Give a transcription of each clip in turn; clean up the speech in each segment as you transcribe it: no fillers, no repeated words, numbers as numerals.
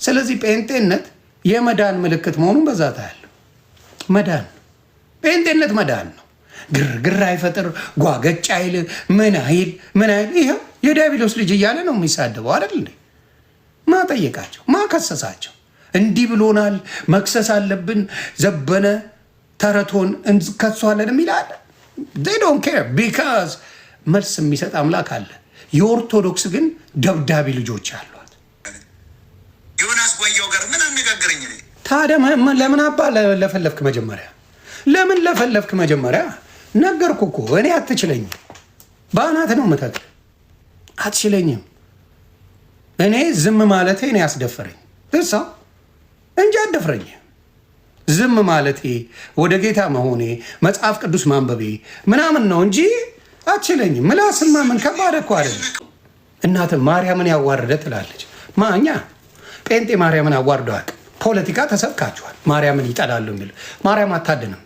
ስለዚህ ጴንጤነት የመዳን ምልክት መሆኑን በዛ ታያለህ። መዳን ጴንጤነት መዳን ነው። ግርግር አይፈጥር፣ ጓገጭ አይል፣ ምን አይል። ይኸው የዲያብሎስ ልጅ እያለ ነው የሚሳደበው አይደል እንዴ? ማጠየቃቸው ማከሰሳቸው እንዲህ ብሎናል፣ መክሰስ አለብን፣ ዘበነ ተረቶን እንከሷለን የሚላለ they don't care because መልስ የሚሰጥ አምላክ አለ። የኦርቶዶክስ ግን ደብዳቤ ልጆች አሏት። ዮናስ ጓያው ጋር ምን አነጋገረኝ? ታዲያ ለምን አባ ለፈለፍክ መጀመሪያ? ለምን ለፈለፍክ መጀመሪያ? ነገርኩ እኮ እኔ አትችለኝም። በአናት ነው የምተክል። አትችለኝም። እኔ ዝም ማለቴ እኔ ያስደፈረኝ እሳ እንጂ አደፍረኝ። ዝም ማለቴ ወደ ጌታ መሆኔ መጽሐፍ ቅዱስ ማንበቤ ምናምን ነው እንጂ አትችለኝም። ምላስማ ምን ከባድ እኮ አይደለም። እናት ማርያምን ያዋርደ ትላለች። ማኛ ጴንጤ ማርያምን አዋርደዋል። ፖለቲካ ተሰብካችኋል። ማርያምን ይጠላሉ የሚል ማርያም አታድንም።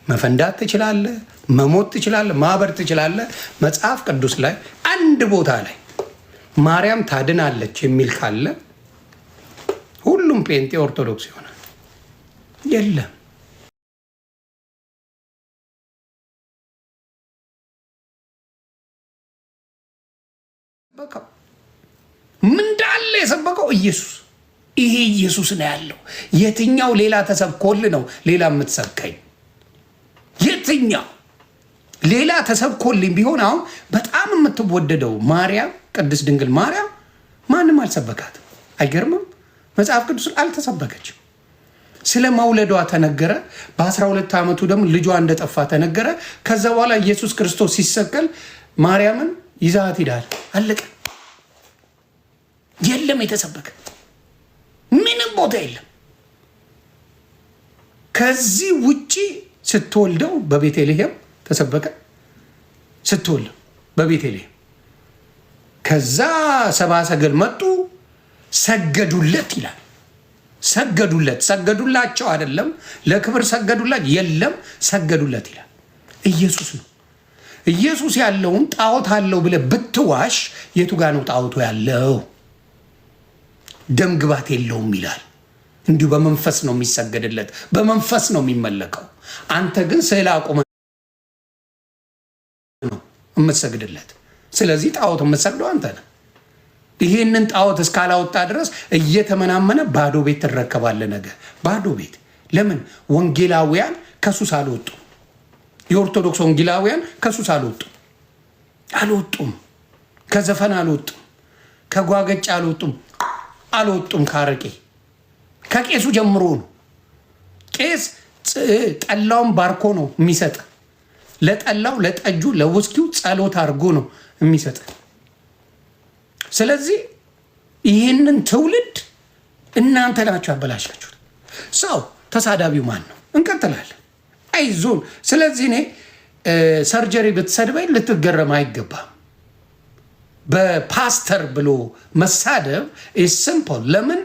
መፈንዳት ትችላለህ፣ መሞት ትችላለህ፣ ማበር ትችላለህ። መጽሐፍ ቅዱስ ላይ አንድ ቦታ ላይ ማርያም ታድናለች የሚል ካለ ሁሉም ጴንጤ ኦርቶዶክስ ይሆናል። የለም ምን እንዳለ የሰበከው ኢየሱስ። ይሄ ኢየሱስ ነው ያለው። የትኛው ሌላ ተሰብኮል ነው ሌላ የምትሰብከኝ? የትኛው ሌላ ተሰብኮልኝ ቢሆን አሁን በጣም የምትወደደው ማርያም ቅድስት ድንግል ማርያም ማንም አልሰበካትም። አይገርምም? መጽሐፍ ቅዱስ አልተሰበከችም። ስለ መውለዷ ተነገረ። በ12 ዓመቱ ደግሞ ልጇ እንደጠፋ ተነገረ። ከዛ በኋላ ኢየሱስ ክርስቶስ ሲሰቀል ማርያምን ይዛት ሂዳል። አለቀ። የለም የተሰበከ ምንም ቦታ የለም። ከዚህ ውጪ ስትወልደው በቤተልሔም ተሰበከ። ስትወልደው በቤተልሔም ከዛ ሰብአ ሰገል መጡ፣ ሰገዱለት ይላል። ሰገዱለት። ሰገዱላቸው አይደለም ለክብር ሰገዱላት፣ የለም ሰገዱለት ይላል። ኢየሱስ ነው። ኢየሱስ ያለውን ጣዖት አለው ብለህ ብትዋሽ የቱ ጋር ነው ጣዖቱ ያለው? ደም ግባት የለውም ይላል። እንዲሁ በመንፈስ ነው የሚሰገድለት፣ በመንፈስ ነው የሚመለከው። አንተ ግን ስዕል አቁመህ ነው የምትሰግድለት። ስለዚህ ጣዖት የምትሰግደው አንተ ነህ። ይህንን ጣዖት እስካላወጣ ድረስ እየተመናመነ ባዶ ቤት ትረከባለህ። ነገ ባዶ ቤት። ለምን? ወንጌላውያን ከሱስ አልወጡም። የኦርቶዶክስ ወንጌላውያን ከሱስ አልወጡም። ከዘፈን አልወጡም። ከጓገጭ አልወጡም። ካረቄ ከቄሱ ጀምሮ ነው። ቄስ ጠላውን ባርኮ ነው የሚሰጥ። ለጠላው፣ ለጠጁ፣ ለውስኪው ጸሎት አድርጎ ነው የሚሰጥ። ስለዚህ ይህንን ትውልድ እናንተ ናችሁ ያበላሻችሁት። ሰው ተሳዳቢው ማን ነው? እንቀጥላለን። አይዞን። ስለዚህ እኔ ሰርጀሪ ብትሰድበኝ ልትገረም አይገባም። በፓስተር ብሎ መሳደብ ሲምፕል። ለምን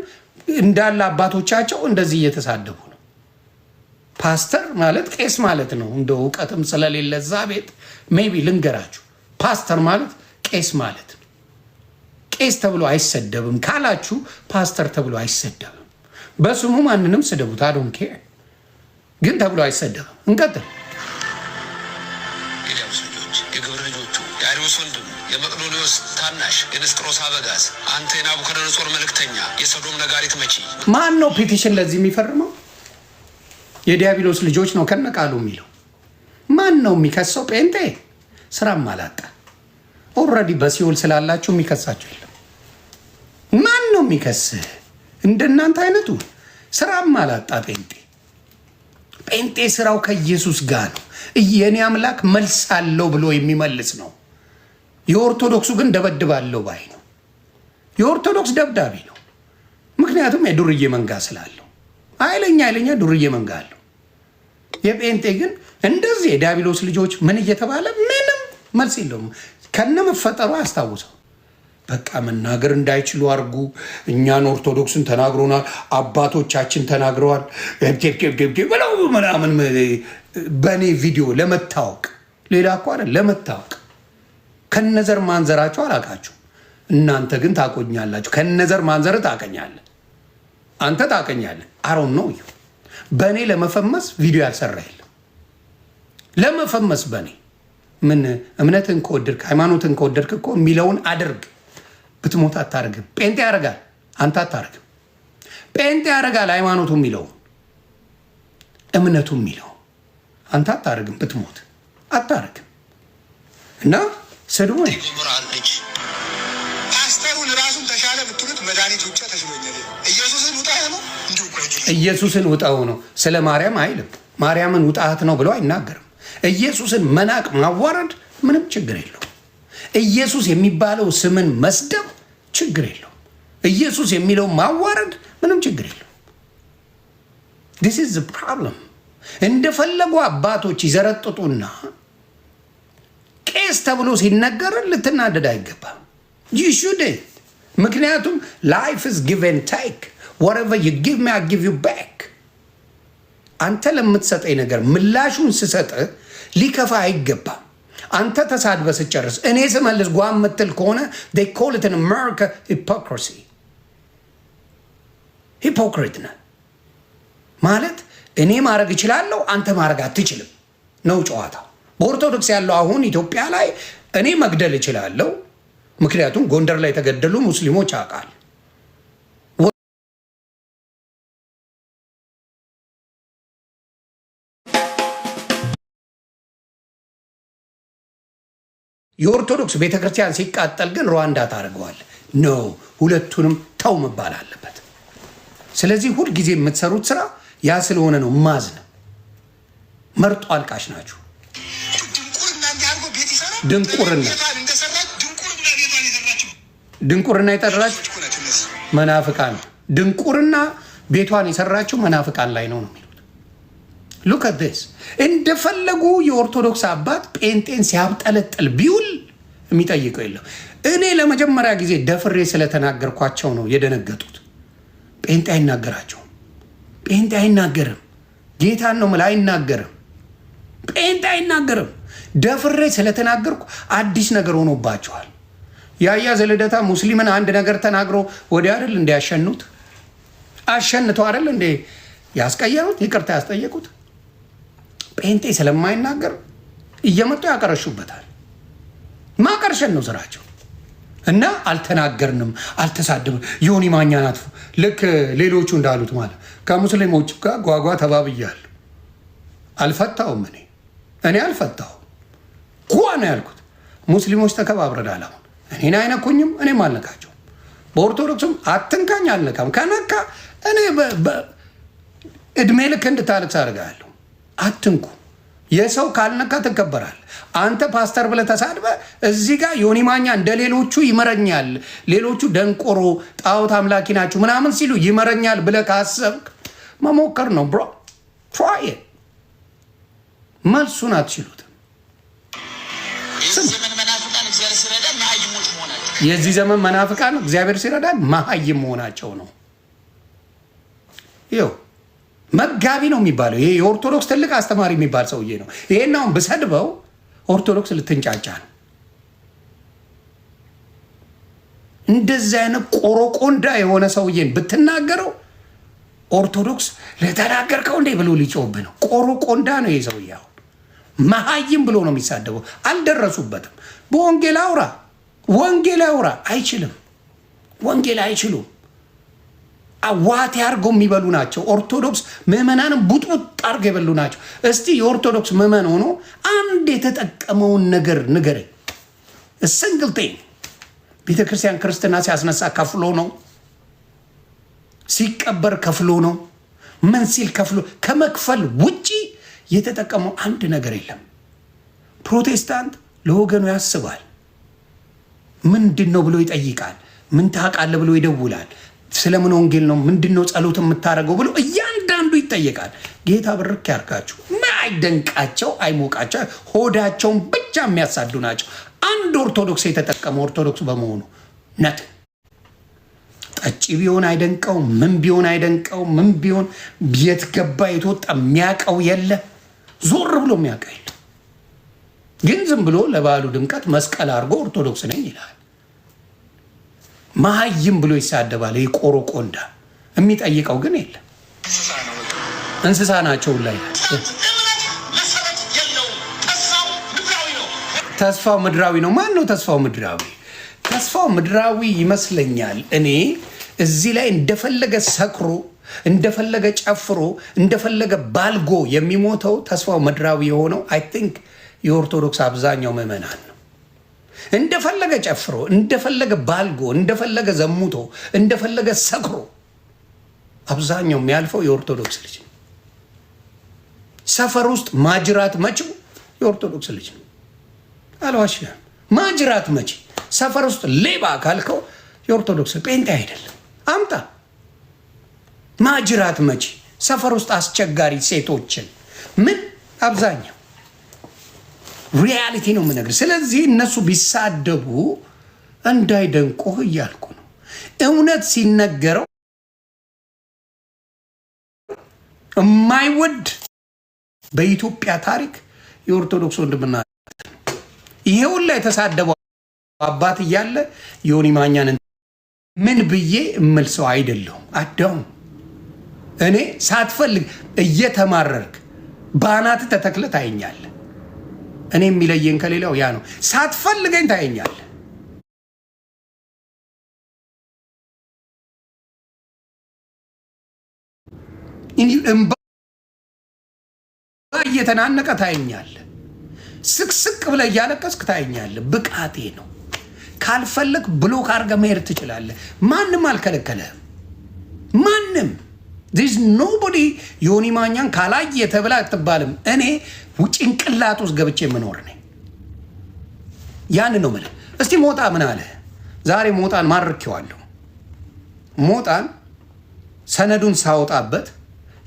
እንዳለ አባቶቻቸው እንደዚህ እየተሳደቡ ነው። ፓስተር ማለት ቄስ ማለት ነው። እንደ እውቀትም ስለሌለ እዛ ቤት ሜቢ ልንገራችሁ፣ ፓስተር ማለት ቄስ ማለት ነው። ቄስ ተብሎ አይሰደብም ካላችሁ ፓስተር ተብሎ አይሰደብም። በስሙ ማንንም ስደቡት፣ አይ ዶንት ኬር፣ ግን ተብሎ አይሰደብም። እንቀጥል። የግብር ልጆቹ የአሪዎስ ወንድም የመቅዶኒዎስ ታናሽ የንስጥሮስ አበጋዝ አንተ የናቡከደነጾር መልእክተኛ የሰዶም ነጋሪት መቺ። ማን ነው ፔቲሽን ለዚህ የሚፈርመው? የዲያብሎስ ልጆች ነው ከነቃሉ የሚለው። ማን ነው የሚከሰው? ጴንጤ። ስራም አላጣ ኦልሬዲ በሲኦል ስላላችሁ የሚከሳችሁ የለም። ማን ነው የሚከስህ? እንደናንተ አይነቱ ስራም አላጣ ጴንጤ። ጴንጤ ስራው ከኢየሱስ ጋር ነው። የኔ አምላክ መልስ አለው ብሎ የሚመልስ ነው። የኦርቶዶክሱ ግን ደበድባለው ባይ ነው። የኦርቶዶክስ ደብዳቤ ነው። ምክንያቱም የዱርዬ መንጋ ስላለው ኃይለኛ ዱርዬ መንጋ አለው። የጴንጤ ግን እንደዚህ የዲያብሎስ ልጆች ምን እየተባለ ምንም መልስ የለውም። ከነ መፈጠሩ አያስታውሰው። በቃ መናገር እንዳይችሉ አርጉ። እኛን ኦርቶዶክስን ተናግሮናል፣ አባቶቻችን ተናግረዋል ብለው ምናምን በእኔ ቪዲዮ ለመታወቅ ሌላ እኮ አይደል፣ ለመታወቅ ከነዘር ማንዘራቸው አላቃችሁ። እናንተ ግን ታቆኛላችሁ። ከነዘር ማንዘር ታቀኛለህ። አንተ ታውቀኛለህ። አሮን ነው በእኔ ለመፈመስ ቪዲዮ ያልሰራ የለም። ለመፈመስ በእኔ ምን እምነትን ከወደድክ ሃይማኖትን ከወደድክ እኮ የሚለውን አድርግ። ብትሞት አታርግም። ጴንጤ ያደርጋል፣ አንተ አታርግም። ጴንጤ ያደርጋል ሃይማኖቱ የሚለው እምነቱ የሚለው አንተ አታርግም። ብትሞት አታርግም። እና ስድቡ ፓስተሩን ራሱን ተሻለ ብትሉት መድኃኒት ውጭ ተሽሎኛል። ኢየሱስን ውጣው ነው እንዲሁ ኢየሱስን ውጣው ነው። ስለ ማርያም አይልም። ማርያምን ውጣት ነው ብሎ አይናገርም። ኢየሱስን መናቅ ማዋረድ ምንም ችግር የለው። ኢየሱስ የሚባለው ስምን መስደብ ችግር የለው። ኢየሱስ የሚለው ማዋረድ ምንም ችግር የለው። this is the problem። እንደፈለጉ አባቶች ይዘረጥጡና ቄስ ተብሎ ሲነገር ልትናደድ አይገባም። you shouldn't። ምክንያቱም life is give and take whatever you give me I give you back። አንተ ለምትሰጠኝ ነገር ምላሹን ስሰጥ ሊከፋ አይገባም። አንተ ተሳድበ ስጨርስ እኔ ስመልስ ጓ ምትል ከሆነ they call it in America hypocrisy። ሂፖክሪት ነህ ማለት እኔ ማድረግ እችላለሁ አንተ ማድረግ አትችልም ነው ጨዋታ። በኦርቶዶክስ ያለው አሁን ኢትዮጵያ ላይ እኔ መግደል እችላለሁ፣ ምክንያቱም ጎንደር ላይ የተገደሉ ሙስሊሞች አውቃል። የኦርቶዶክስ ቤተክርስቲያን ሲቃጠል ግን ሩዋንዳ ታደርገዋል። ኖ ሁለቱንም ተው መባል አለበት። ስለዚህ ሁልጊዜ የምትሰሩት ስራ ያ ስለሆነ ነው ማዝ ነው። መርጦ አልቃሽ ናችሁ። ድንቁርና የጠራችሁ መናፍቃን፣ ድንቁርና ቤቷን የሰራችሁ መናፍቃን ላይ ነው የሚሉት። ሉክ አት ዲስ። እንደፈለጉ የኦርቶዶክስ አባት ጴንጤን ሲያብጠለጥል ቢውል የሚጠይቀው የለም። እኔ ለመጀመሪያ ጊዜ ደፍሬ ስለተናገርኳቸው ነው የደነገጡት። ጴንጤ አይናገራቸውም። ጴንጤ አይናገርም። ጌታን ነው የምልህ፣ አይናገርም። ጴንጤ አይናገርም። ደፍሬ ስለተናገርኩ አዲስ ነገር ሆኖባቸዋል። ያያ ዘልደታ ሙስሊምን አንድ ነገር ተናግሮ ወዲያ አይደል እንዲያሸኑት አሸንተው አይደል እንዴ ያስቀየሩት፣ ይቅርታ ያስጠየቁት። ጴንጤ ስለማይናገር እየመጡ ያቀረሹበታል። ማቀርሸን ነው ስራቸው። እና አልተናገርንም፣ አልተሳደብም፣ ዮኒ ማኛን አጥፉ። ልክ ሌሎቹ እንዳሉት ማለት ከሙስሊሞች ጋር ጓጓ ተባብያለሁ። አልፈታውም። እኔ አልፈታውም። ጓ ነው ያልኩት። ሙስሊሞች ተከባብረናል። አሁን እኔን አይነኩኝም፣ እኔም አልነካቸውም። በኦርቶዶክስም አትንካኝ አልነካም። ከነካ እኔ እድሜ ልክ እንድታለቅስ አድርጋለሁ። አትንኩ። የሰው ካልነካ ትከበራል። አንተ ፓስተር ብለህ ተሳድበ እዚህ ጋር ዮኒ ማኛ እንደ ሌሎቹ ይመረኛል፣ ሌሎቹ ደንቆሮ ጣዖት አምላኪ ናችሁ ምናምን ሲሉ ይመረኛል ብለህ ካሰብክ መሞከር ነው ብሮ። ትራይ መልሱን አትችሉትም። የዚህ ዘመን መናፍቃን እግዚአብሔር ሲረዳ መሀይም መሆናቸው ነው። ይኸው መጋቢ ነው የሚባለው። ይሄ የኦርቶዶክስ ትልቅ አስተማሪ የሚባል ሰውዬ ነው። ይሄን አሁን ብሰድበው ኦርቶዶክስ ልትንጫጫ ነው። እንደዚህ አይነት ቆሮቆንዳ የሆነ ሰውዬን ብትናገረው ኦርቶዶክስ ለተናገርከው እንዴ ብሎ ሊጮህብህ ነው። ቆሮቆንዳ ነው ይሄ ሰውዬ። አሁን መሀይም ብሎ ነው የሚሳደበው። አልደረሱበትም። በወንጌል አውራ፣ ወንጌል አውራ። አይችልም። ወንጌል አይችሉም። አዋቴ አርገው የሚበሉ ናቸው። ኦርቶዶክስ ምዕመናንም ቡጥቡጥ አርገው የበሉ ናቸው። እስቲ የኦርቶዶክስ ምዕመን ሆኖ አንድ የተጠቀመውን ነገር ንገረኝ። ስንግል ቴንግ። ቤተክርስቲያን ክርስትና ሲያስነሳ ከፍሎ ነው፣ ሲቀበር ከፍሎ ነው፣ ምን ሲል ከፍሎ። ከመክፈል ውጪ የተጠቀመው አንድ ነገር የለም። ፕሮቴስታንት ለወገኑ ያስባል። ምንድን ነው ብሎ ይጠይቃል። ምን ታውቃለህ ብሎ ይደውላል። ስለምን ወንጌል ነው ምንድነው ጸሎት የምታደርገው ብሎ እያንዳንዱ ይጠየቃል። ጌታ ብርክ ያርካችሁ። አይደንቃቸው፣ አይሞቃቸው፣ ሆዳቸውን ብቻ የሚያሳዱ ናቸው። አንድ ኦርቶዶክስ የተጠቀመ ኦርቶዶክስ በመሆኑ ነት ጠጪ ቢሆን አይደንቀው፣ ምን ቢሆን አይደንቀው፣ ምን ቢሆን የት ገባ የተወጣ የሚያውቀው የለ፣ ዞር ብሎ የሚያውቀው የለ። ግን ዝም ብሎ ለበዓሉ ድምቀት መስቀል አድርጎ ኦርቶዶክስ ነኝ ይላል። መሀይም ብሎ ይሳደባል። ይህ ቆሮቆንዳ የሚጠይቀው ግን የለም። እንስሳ ናቸው ላይ ተስፋው ምድራዊ ነው። ማን ነው ተስፋው ምድራዊ? ተስፋው ምድራዊ ይመስለኛል። እኔ እዚህ ላይ እንደፈለገ ሰክሮ እንደፈለገ ጨፍሮ እንደፈለገ ባልጎ የሚሞተው ተስፋው ምድራዊ የሆነው አይ ቲንክ የኦርቶዶክስ አብዛኛው ምዕመናን ነው። እንደፈለገ ጨፍሮ እንደፈለገ ባልጎ እንደፈለገ ዘሙቶ እንደፈለገ ሰክሮ አብዛኛው የሚያልፈው የኦርቶዶክስ ልጅ ነው። ሰፈር ውስጥ ማጅራት መጪው የኦርቶዶክስ ልጅ ነው። አልዋሽም። ማጅራት መጪ ሰፈር ውስጥ ሌባ ካልከው የኦርቶዶክስ ጴንጤ አይደለም። አምጣ ማጅራት መጪ ሰፈር ውስጥ አስቸጋሪ ሴቶችን ምን አብዛኛው ሪያሊቲ ነው የምነግርህ። ስለዚህ እነሱ ቢሳደቡ እንዳይደንቁህ እያልኩ ነው። እውነት ሲነገረው የማይወድ በኢትዮጵያ ታሪክ የኦርቶዶክስ ወንድምና ይሄ ሁላ የተሳደበው አባት እያለ ዮኒ ማኛን ምን ብዬ እምል ሰው አይደለሁም። አዳውም እኔ ሳትፈልግ እየተማረርክ ባናት ተተክለ ታየኛለህ። እኔ የሚለየን ከሌላው ያ ነው። ሳትፈልገኝ ታየኛለህ። እንባ እየተናነቀ ታየኛለህ። ስቅስቅ ብለህ እያለቀስክ ታየኛለህ። ብቃቴ ነው። ካልፈለግ ብሎክ አድርገህ መሄድ ትችላለህ። ማንም አልከለከለህም። ማንም ዚስ ኖቦዲ ዮኒ ማኛን ካላየ ተብላ አትባልም። እኔ ጭንቅላት ውስጥ ገብቼ የምኖር ነኝ። ያን ነው የምልህ። እስቲ ሞጣ ምን አለ ዛሬ? ሞጣን ማርኬዋለሁ። ሞጣን ሰነዱን ሳወጣበት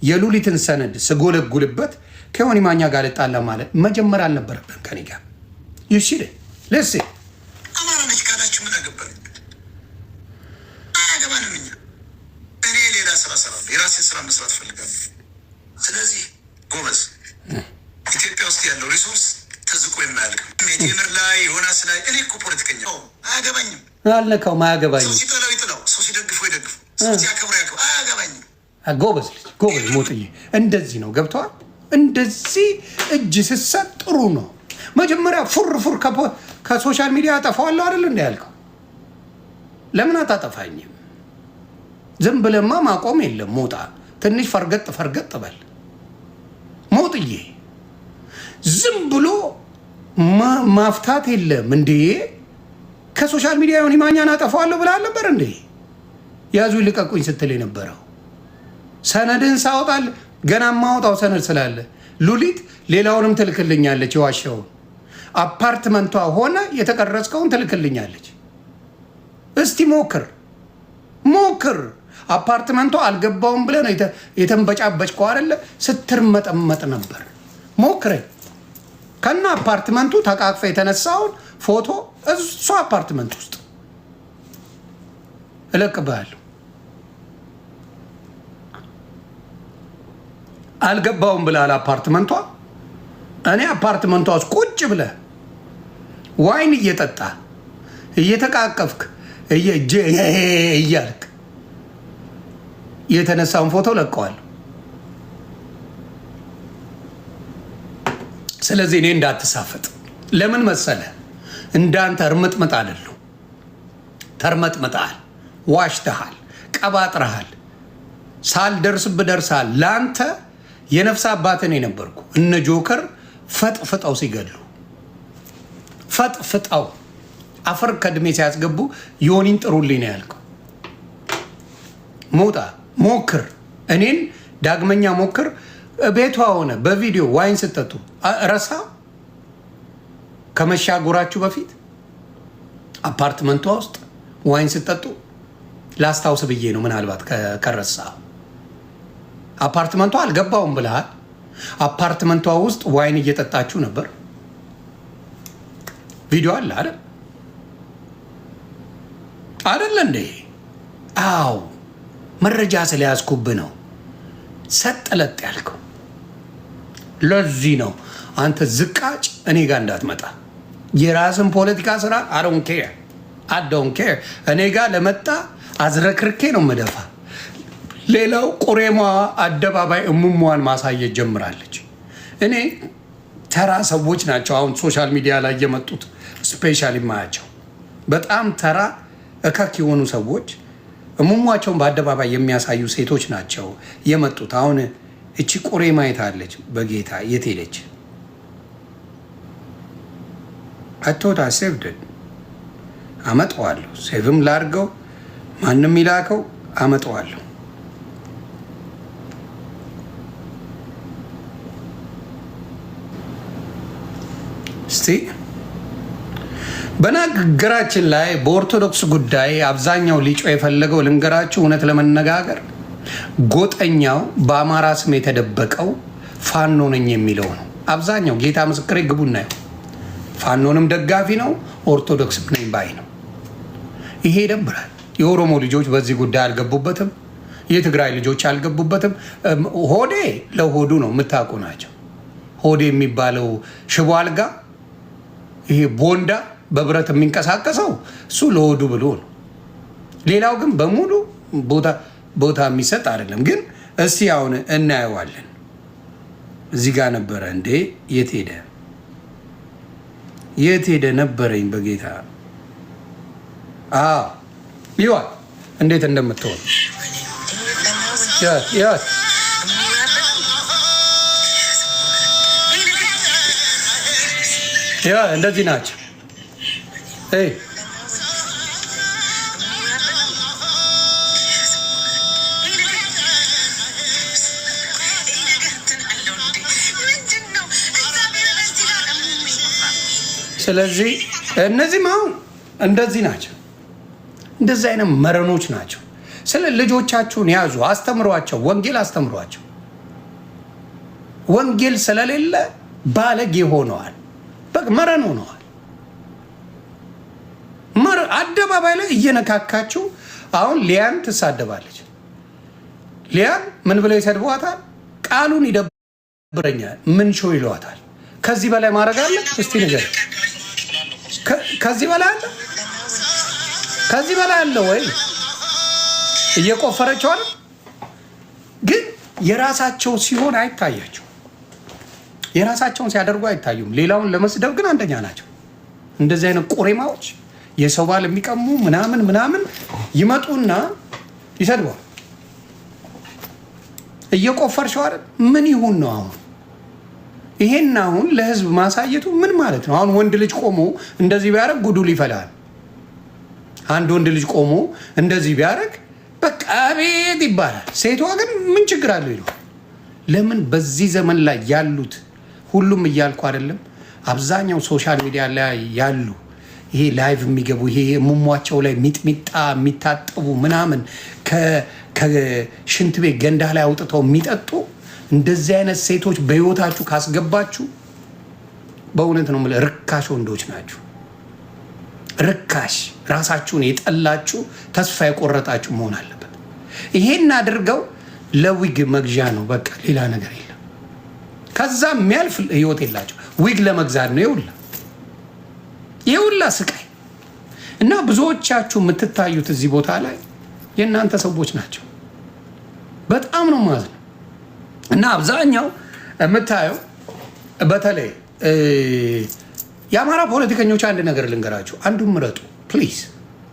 የሉሊትን ሰነድ ስጎለጉልበት ከዮኒ ማኛ ጋር ልጣላ ማለት መጀመሪያ አልነበረብን ከኔ ጋር ይሽል ለስ አማራ ነች ካላችሁ ምን አገባኝ? አያገባንም። እኔ ሌላ ስራ እሰራለሁ። የራሴን ስራ መስራት ፈልጋለሁ። ስለዚህ ጎበዝ፣ ኢትዮጵያ ውስጥ ያለው ሪሶርስ ተዝቆ የማያልቅ ሜቴምር ላይ ዮናስ ላይ እኔ እኮ ፖለቲከኛ አያገባኝም። አልነካውም። አያገባኝም። ሰው ሲጠላው ይጥላው፣ ሰው ሲደግፈው ይደግፈው፣ ሰው ሲያከብረው ያከብረው። አያገባኝም። ጎበዝ ልጅ ጎበዝ ሞጥዬ፣ እንደዚህ ነው ገብተዋል። እንደዚህ እጅ ስሰጥ ጥሩ ነው። መጀመሪያ ፉር ከሶሻል ሚዲያ አጠፋዋለሁ አይደል እንደ ያልከው፣ ለምን አታጠፋኝም? ዝም ብለማ ማቆም የለም። ሞጣ ትንሽ ፈርገጥ በል ሞጥዬ። ዝም ብሎ ማፍታት የለም እንዴ። ከሶሻል ሚዲያ ዮኒ ማኛን አጠፋዋለሁ ብለህ ነበር እንዴ? ያዙ ይልቀቁኝ ስትል የነበረው ሰነድን ሳወጣል ገና ማውጣው ሰነድ ስላለ ሉሊት ሌላውንም ትልክልኛለች። የዋሻውን አፓርትመንቷ ሆነ የተቀረጽከውን ትልክልኛለች። እስቲ ሞክር። አፓርትመንቷ አልገባውም ብለህ ነው የተንበጫበጭከው አይደለ? ስትርመጠመጥ ነበር። ሞክረኝ። ከና አፓርትመንቱ ተቃቅፈ የተነሳውን ፎቶ እሷ አፓርትመንት ውስጥ እለቅብሃለሁ። አልገባውም ብለሃል አፓርትመንቷ። እኔ አፓርትመንቷ ውስጥ ቁጭ ብለህ ዋይን እየጠጣ እየተቃቀፍክ እያልክ የተነሳውን ፎቶ ለቀዋል። ስለዚህ እኔ እንዳትሳፈጥ። ለምን መሰለ? እንዳንተ እርምጥምጥ አይደለሁ። ተርመጥምጠሃል፣ ዋሽተሃል፣ ቀባጥረሃል። ሳልደርስብህ ደርሰሃል። ለአንተ የነፍስ አባትን የነበርኩ እነ ጆከር ፈጥፍጠው ሲገድሉ ፈጥፍጠው አፈር ከድሜ ሲያስገቡ ዮኒን ጥሩልኝ ነው ያልከው። ሞጣ ሞክር፣ እኔን ዳግመኛ ሞክር። ቤቷ ሆነ በቪዲዮ ዋይን ስትጠጡ ረሳ። ከመሻጎራችሁ በፊት አፓርትመንቷ ውስጥ ዋይን ስትጠጡ ላስታውስ ብዬ ነው። ምናልባት ከረሳ አፓርትመንቷ አልገባውም ብለሃል። አፓርትመንቷ ውስጥ ዋይን እየጠጣችሁ ነበር። ቪዲዮ አለ አይደል እንዴ? አዎ፣ መረጃ ስለያዝኩብህ ነው ሰጥለጥ ያልከው። ለዚህ ነው አንተ ዝቃጭ እኔ ጋር እንዳትመጣ። የራስን ፖለቲካ ስራ አዶን ኬር እኔ ጋር ለመጣ አዝረክርኬ ነው መደፋ። ሌላው ቁሬማ አደባባይ እሙሟን ማሳየት ጀምራለች። እኔ ተራ ሰዎች ናቸው አሁን ሶሻል ሚዲያ ላይ የመጡት ስፔሻሊ ማያቸው በጣም ተራ እከክ የሆኑ ሰዎች እሙሟቸውን በአደባባይ የሚያሳዩ ሴቶች ናቸው የመጡት። አሁን እቺ ቁሬማ የታለች? በጌታ የት ሄደች? አቶታ ሴቭድ አመጣዋለሁ። ሴቭም ላርገው ማንም ይላከው አመጣዋለሁ። እስቲ በነገራችን ላይ በኦርቶዶክስ ጉዳይ አብዛኛው ሊጮ የፈለገው ልንገራችሁ፣ እውነት ለመነጋገር ጎጠኛው በአማራ ስም የተደበቀው ፋኖ ነኝ የሚለው ነው። አብዛኛው ጌታ ምስክሬ ግቡ እናየው። ፋኖንም ደጋፊ ነው፣ ኦርቶዶክስም ነኝ ባይ ነው። ይሄ ይደብራል። የኦሮሞ ልጆች በዚህ ጉዳይ አልገቡበትም። የትግራይ ልጆች አልገቡበትም። ሆዴ ለሆዱ ነው፣ የምታውቁ ናቸው። ሆዴ የሚባለው ሽቦ አልጋ፣ ይሄ ቦንዳ በብረት የሚንቀሳቀሰው እሱ ለሆዱ ብሎ ነው። ሌላው ግን በሙሉ ቦታ የሚሰጥ አይደለም። ግን እስቲ አሁን እናየዋለን። እዚህ ጋር ነበረ እንዴ? የት ሄደ? የት ሄደ ነበረኝ በጌታ ይዋል እንዴት እንደምትሆን እንደዚህ ናቸው። ስለዚህ እነዚህም አሁን እንደዚህ ናቸው። እንደዚህ አይነት መረኖች ናቸው። ስለ ልጆቻችሁን ያዙ፣ አስተምሯቸው፣ ወንጌል አስተምሯቸው። ወንጌል ስለሌለ ባለጌ ሆነዋል፣ መረን ሆነዋል። አደባባይ ላይ እየነካካችሁ አሁን ሊያን ትሳደባለች። ሊያን ምን ብለው ይሰድቧታል? ቃሉን ይደብረኛል ምን ሾው ይለዋታል። ከዚህ በላይ ማድረግ አለ? እስቲ ንገር። ከዚህ በላይ አለ? ከዚህ በላይ አለ ወይ? እየቆፈረችው አለ። ግን የራሳቸው ሲሆን አይታያቸው። የራሳቸውን ሲያደርጉ አይታዩም። ሌላውን ለመስደብ ግን አንደኛ ናቸው። እንደዚህ አይነት ቁሬማዎች የሰው ባል የሚቀሙ ምናምን ይመጡና ይሰድቧል። እየቆፈርሽው አይደል? ምን ይሁን ነው አሁን? ይሄን አሁን ለህዝብ ማሳየቱ ምን ማለት ነው? አሁን ወንድ ልጅ ቆሞ እንደዚህ ቢያደርግ ጉዱ ይፈላል። አንድ ወንድ ልጅ ቆሞ እንደዚህ ቢያደርግ በቃ ቤት ይባላል። ሴቷ ግን ምን ችግር አለው ይለዋል። ለምን በዚህ ዘመን ላይ ያሉት ሁሉም እያልኩ አይደለም፣ አብዛኛው ሶሻል ሚዲያ ላይ ያሉ ይሄ ላይቭ የሚገቡ ይሄ ሙሟቸው ላይ ሚጥሚጣ የሚታጠቡ ምናምን ከሽንት ቤት ገንዳ ላይ አውጥተው የሚጠጡ እንደዚህ አይነት ሴቶች በህይወታችሁ ካስገባችሁ በእውነት ነው የምልህ ርካሽ ወንዶች ናችሁ። ርካሽ፣ ራሳችሁን የጠላችሁ ተስፋ የቆረጣችሁ መሆን አለበት። ይሄን አድርገው ለዊግ መግዣ ነው በቃ፣ ሌላ ነገር የለም። ከዛ የሚያልፍ ህይወት የላቸው። ዊግ ለመግዛት ነው የውላ ስቃይ። እና ብዙዎቻችሁ የምትታዩት እዚህ ቦታ ላይ የእናንተ ሰዎች ናቸው። በጣም ነው ማለት ነው። እና አብዛኛው የምታየው በተለይ የአማራ ፖለቲከኞች አንድ ነገር ልንገራችሁ፣ አንዱን ምረጡ ፕሊዝ።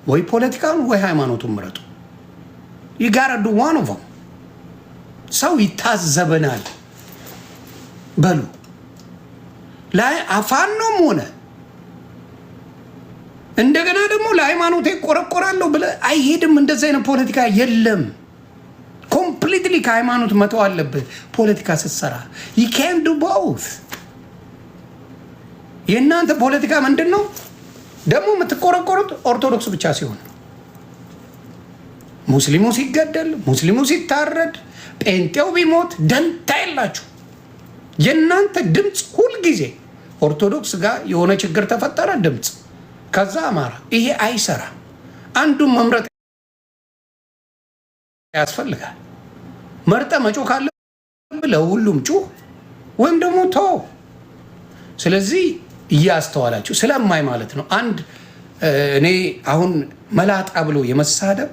ወይ ፖለቲካውን ወይ ሃይማኖቱን ምረጡ። ይጋረዱ ዋን ኦፍ ሰው ይታዘበናል በሉ ላይ አፋኖም ሆነ እንደገና ደግሞ ለሃይማኖቴ ቆረቆራለሁ ብለህ አይሄድም። እንደዚህ አይነት ፖለቲካ የለም። ኮምፕሊትሊ ከሃይማኖት መተው አለብህ። ፖለቲካ ስትሰራ you can't do both። የእናንተ ፖለቲካ ምንድን ነው ደግሞ? የምትቆረቆሩት ኦርቶዶክስ ብቻ ሲሆን ነው። ሙስሊሙ ሲገደል፣ ሙስሊሙ ሲታረድ፣ ጴንጤው ቢሞት ደንታ የላችሁ። የእናንተ ድምፅ ሁልጊዜ ኦርቶዶክስ ጋር የሆነ ችግር ተፈጠረ ድምፅ፣ ከዛ አማራ። ይሄ አይሰራም። አንዱን መምረጥ ያስፈልጋል። መርጠ መጮህ ካለብህ ለሁሉም ጩህ፣ ወይም ደግሞ ተው። ስለዚህ እያስተዋላችሁ ስለማይ ማለት ነው። አንድ እኔ አሁን መላጣ ብሎ የመሳደብ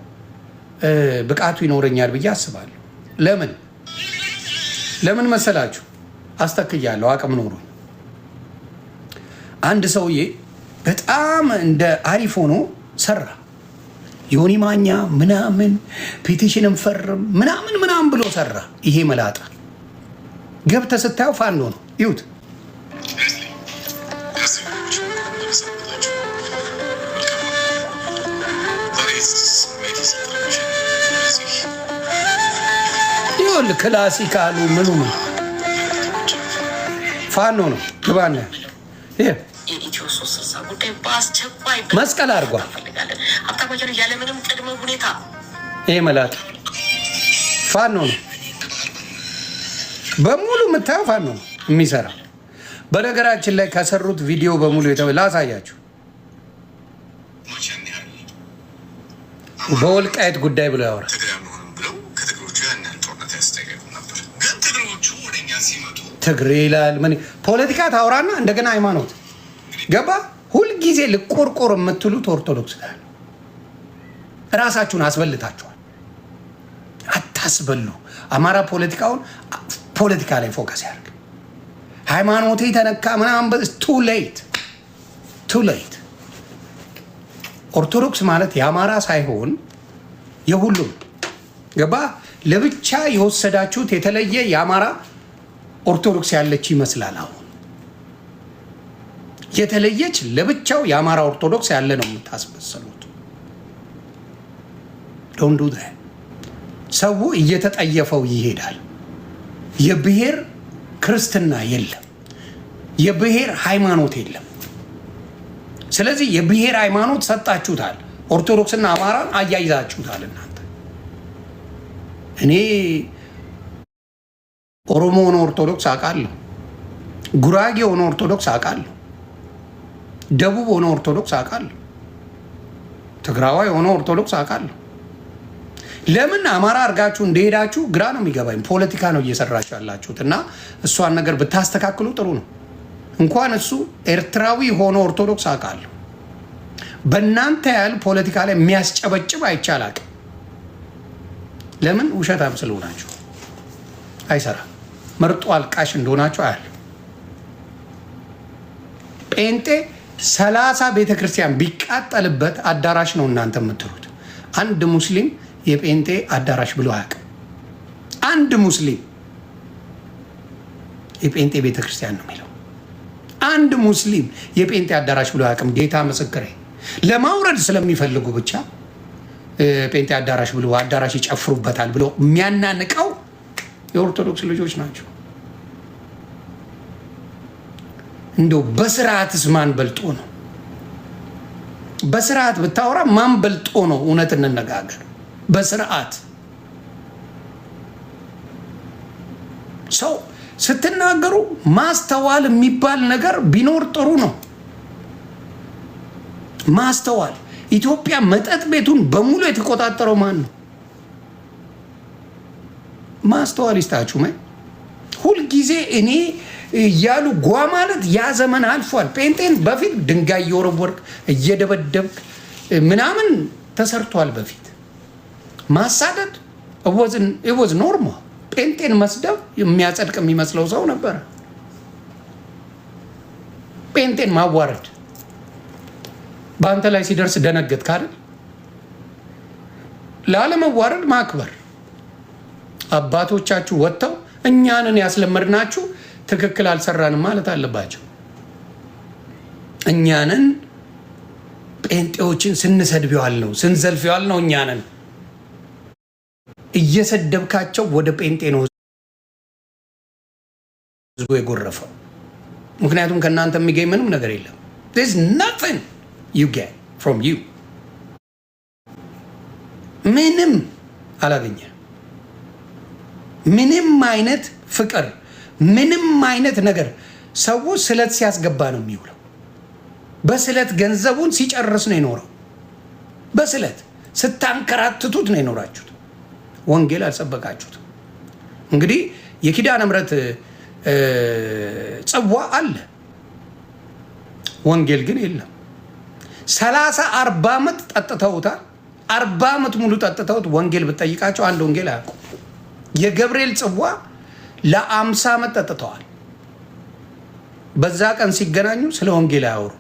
ብቃቱ ይኖረኛል ብዬ አስባለሁ። ለምን መሰላችሁ? አስተክያለሁ አቅም ኖሮ አንድ ሰውዬ በጣም እንደ አሪፍ ሆኖ ሰራ። ዮኒ ማኛ ምናምን ፔቲሽን እንፈርም ምናምን ብሎ ሰራ። ይሄ መላጣ ገብተህ ስታየው ፋኖ ነው። ይሁት ይሁን ክላሲካሉ ምኑ ፋኖ ነው። ግባነ የኢትዮ 360 ጉዳይ በአስቸኳይ መስቀል አድርጓል። ሀብታማጀር ያለምንም ቅድመ ሁኔታ ይሄ መላጣ ፋኖ ነው። በሙሉ የምታየው ፋኖ ነው የሚሰራ። በነገራችን ላይ ከሰሩት ቪዲዮ በሙሉ ላሳያችሁ። በወልቃይት ጉዳይ ብሎ ያወራል። ትግሬ ይላል። ምን ፖለቲካ ታውራና እንደገና ሃይማኖት ገባ። ሁልጊዜ ልቆርቆር የምትሉት ኦርቶዶክስ ጋር ራሳችሁን አስበልታችኋል። አታስበሉ። አማራ ፖለቲካውን ፖለቲካ ላይ ፎከስ ያርግ። ሃይማኖቴ ተነካ ምናምን ቱ ሌት። ኦርቶዶክስ ማለት የአማራ ሳይሆን የሁሉም ገባ። ለብቻ የወሰዳችሁት የተለየ የአማራ ኦርቶዶክስ ያለች ይመስላል። አሁን የተለየች ለብቻው የአማራ ኦርቶዶክስ ያለ ነው የምታስመሰሉት። ዶንት ዱ ዛት። ሰው እየተጠየፈው ይሄዳል። የብሔር ክርስትና የለም፣ የብሔር ሃይማኖት የለም። ስለዚህ የብሔር ሃይማኖት ሰጣችሁታል። ኦርቶዶክስና አማራን አያይዛችሁታል እናንተ። እኔ ኦሮሞ ሆኖ ኦርቶዶክስ አውቃለሁ፣ ጉራጌ ሆኖ ኦርቶዶክስ አውቃለሁ፣ ደቡብ ሆኖ ኦርቶዶክስ አውቃለሁ፣ ትግራዋይ ሆኖ ኦርቶዶክስ አውቃለሁ። ለምን አማራ አድርጋችሁ እንደሄዳችሁ ግራ ነው የሚገባኝ። ፖለቲካ ነው እየሰራችሁ ያላችሁት እና እሷን ነገር ብታስተካክሉ ጥሩ ነው። እንኳን እሱ ኤርትራዊ ሆኖ ኦርቶዶክስ አውቃለሁ። በእናንተ ያህል ፖለቲካ ላይ የሚያስጨበጭብ አይቻላቅ። ለምን? ውሸታም ስለሆናችሁ አይሰራም። መርጦ አልቃሽ እንደሆናችሁ አያል። ጴንጤ 30 ቤተክርስቲያን ቢቃጠልበት አዳራሽ ነው እናንተ የምትሉት። አንድ ሙስሊም የጴንጤ አዳራሽ ብሎ አያውቅም። አንድ ሙስሊም የጴንጤ ቤተክርስቲያን ነው የሚለው። አንድ ሙስሊም የጴንጤ አዳራሽ ብሎ አያውቅም። ጌታ ምስክሬ። ለማውረድ ስለሚፈልጉ ብቻ ጴንጤ አዳራሽ ብሎ አዳራሽ ይጨፍሩበታል ብሎ የሚያናንቀው የኦርቶዶክስ ልጆች ናቸው። እንደው በስርዓትስ ማን በልጦ ነው? በስርዓት ብታወራ ማን በልጦ ነው? እውነት እንነጋገር። በስርዓት ሰው ስትናገሩ ማስተዋል የሚባል ነገር ቢኖር ጥሩ ነው። ማስተዋል። ኢትዮጵያ መጠጥ ቤቱን በሙሉ የተቆጣጠረው ማን ነው? ማስተዋል ይስጣችሁ። ሁልጊዜ እኔ እያሉ ጓ ማለት ያ ዘመን አልፏል። ጴንጤን በፊት ድንጋይ እየወረወርክ እየደበደብክ ምናምን ተሰርቷል። በፊት ማሳደድ ወዝ ኖርማል። ጴንጤን መስደብ የሚያጸድቅ የሚመስለው ሰው ነበረ። ጴንጤን ማዋረድ በአንተ ላይ ሲደርስ ደነገጥክ አይደል? ላለመዋረድ ማክበር። አባቶቻችሁ ወጥተው እኛንን ያስለመድናችሁ ትክክል አልሰራንም ማለት አለባቸው። እኛንን ጴንጤዎችን ስንሰድቢዋል ነው ስንዘልፊዋል ነው። እኛንን እየሰደብካቸው ወደ ጴንጤ ነው ህዝቡ የጎረፈው። ምክንያቱም ከእናንተ የሚገኝ ምንም ነገር የለም። there's nothing you get from you። ምንም አላገኘ። ምንም አይነት ፍቅር፣ ምንም አይነት ነገር። ሰው ስለት ሲያስገባ ነው የሚውለው። በስለት ገንዘቡን ሲጨርስ ነው የኖረው። በስለት ስታንከራትቱት ነው የኖራችሁት። ወንጌል አልሰበካችሁት። እንግዲህ የኪዳነ ምሕረት ጽዋ አለ፣ ወንጌል ግን የለም። 30-40 ዓመት ጠጥተውታል። 40 ዓመት ሙሉ ጠጥተውት ወንጌል ብትጠይቃቸው አንድ ወንጌል አያውቁ። የገብርኤል ጽዋ ለ50 ዓመት ጠጥተዋል። በዛ ቀን ሲገናኙ ስለ ወንጌል አያወሩ፣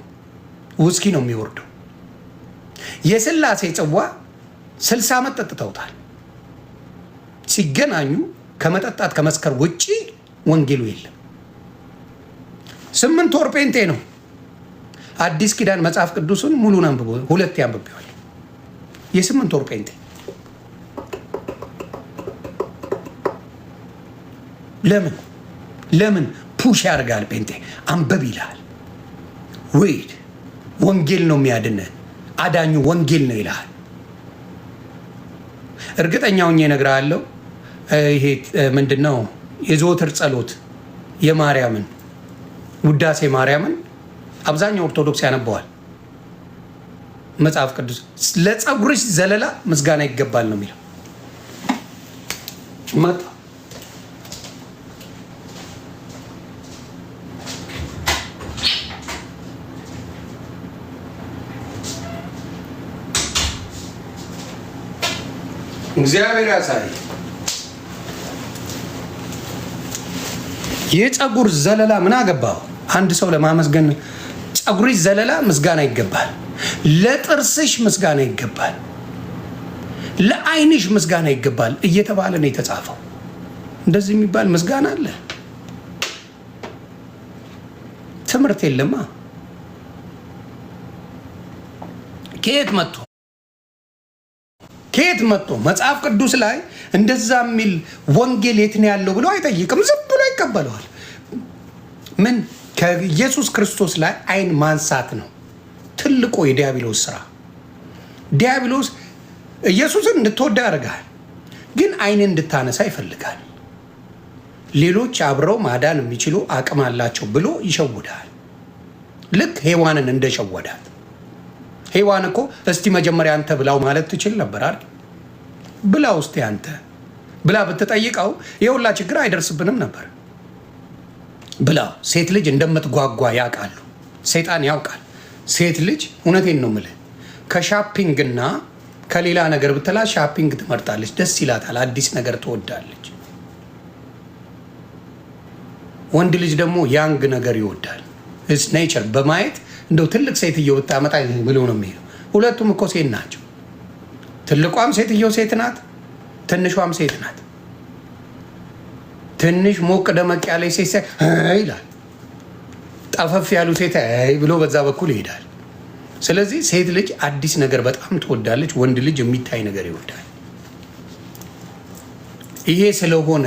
ውስኪ ነው የሚወርደው። የስላሴ ጽዋ 60 ዓመት ጠጥተውታል። ሲገናኙ ከመጠጣት ከመስከር ውጪ ወንጌሉ የለም። 8 ወር ጴንጤ ነው። አዲስ ኪዳን መጽሐፍ ቅዱስን ሙሉን አንብቦ 2 ያንብቤዋል። የ8 ወር ጴንጤ ለምን ፑሽ ያደርጋል? ጴንጤ አንበብ ይልሃል። ወይድ ወንጌል ነው የሚያድንህ፣ አዳኙ ወንጌል ነው ይልሃል። እርግጠኛው እነግርሃለሁ። ይሄ ምንድነው የዘወትር ጸሎት የማርያምን ውዳሴ ማርያምን አብዛኛው ኦርቶዶክስ ያነበዋል። መጽሐፍ ቅዱስ ለፀጉርሽ ዘለላ ምስጋና ይገባል ነው የሚለው። መጣ እግዚአብሔር ያሳይ። የፀጉር ዘለላ ምን አገባው? አንድ ሰው ለማመስገን ፀጉርሽ ዘለላ ምስጋና ይገባል። ለጥርስሽ ምስጋና ይገባል። ለዓይንሽ ምስጋና ይገባል እየተባለ ነው የተጻፈው። እንደዚህ የሚባል ምስጋና አለ? ትምህርት የለማ። ከየት መጥቶ መጽሐፍ ቅዱስ ላይ እንደዛ የሚል ወንጌል የት ነው ያለው ብሎ አይጠይቅም። ዝም ብሎ ይቀበለዋል። ምን ከኢየሱስ ክርስቶስ ላይ ዓይን ማንሳት ነው ትልቁ የዲያብሎስ ስራ። ዲያብሎስ ኢየሱስን እንድትወዳ ያደርጋል፣ ግን ዓይን እንድታነሳ ይፈልጋል። ሌሎች አብረው ማዳን የሚችሉ አቅም አላቸው ብሎ ይሸውዳል። ልክ ሔዋንን እንደሸወዳት። ሔዋን እኮ እስቲ መጀመሪያ አንተ ብላው ማለት ትችል ነበር አይደል? ብላው እስቲ አንተ ብላ ብትጠይቀው የሁላ ችግር አይደርስብንም ነበር። ብላው ሴት ልጅ እንደምትጓጓ ያውቃሉ። ሰይጣን ያውቃል። ሴት ልጅ እውነቴን ነው የምልህ ከሻፒንግና ከሌላ ነገር ብትላ ሻፒንግ ትመርጣለች። ደስ ይላታል። አዲስ ነገር ትወዳለች። ወንድ ልጅ ደግሞ ያንግ ነገር ይወዳል። ኢትስ ኔቸር። በማየት እንደው ትልቅ ሴትዮ ብታመጣ ብሎ ነው የሚሄደው። ሁለቱም እኮ ሴት ናቸው። ትልቋም ሴትዮ ሴት ናት፣ ትንሿም ሴት ናት። ትንሽ ሞቅ ደመቅ ያለ ሴት ይላል፣ ጠፈፍ ያሉ ሴት ብሎ በዛ በኩል ይሄዳል። ስለዚህ ሴት ልጅ አዲስ ነገር በጣም ትወዳለች፣ ወንድ ልጅ የሚታይ ነገር ይወዳል። ይሄ ስለሆነ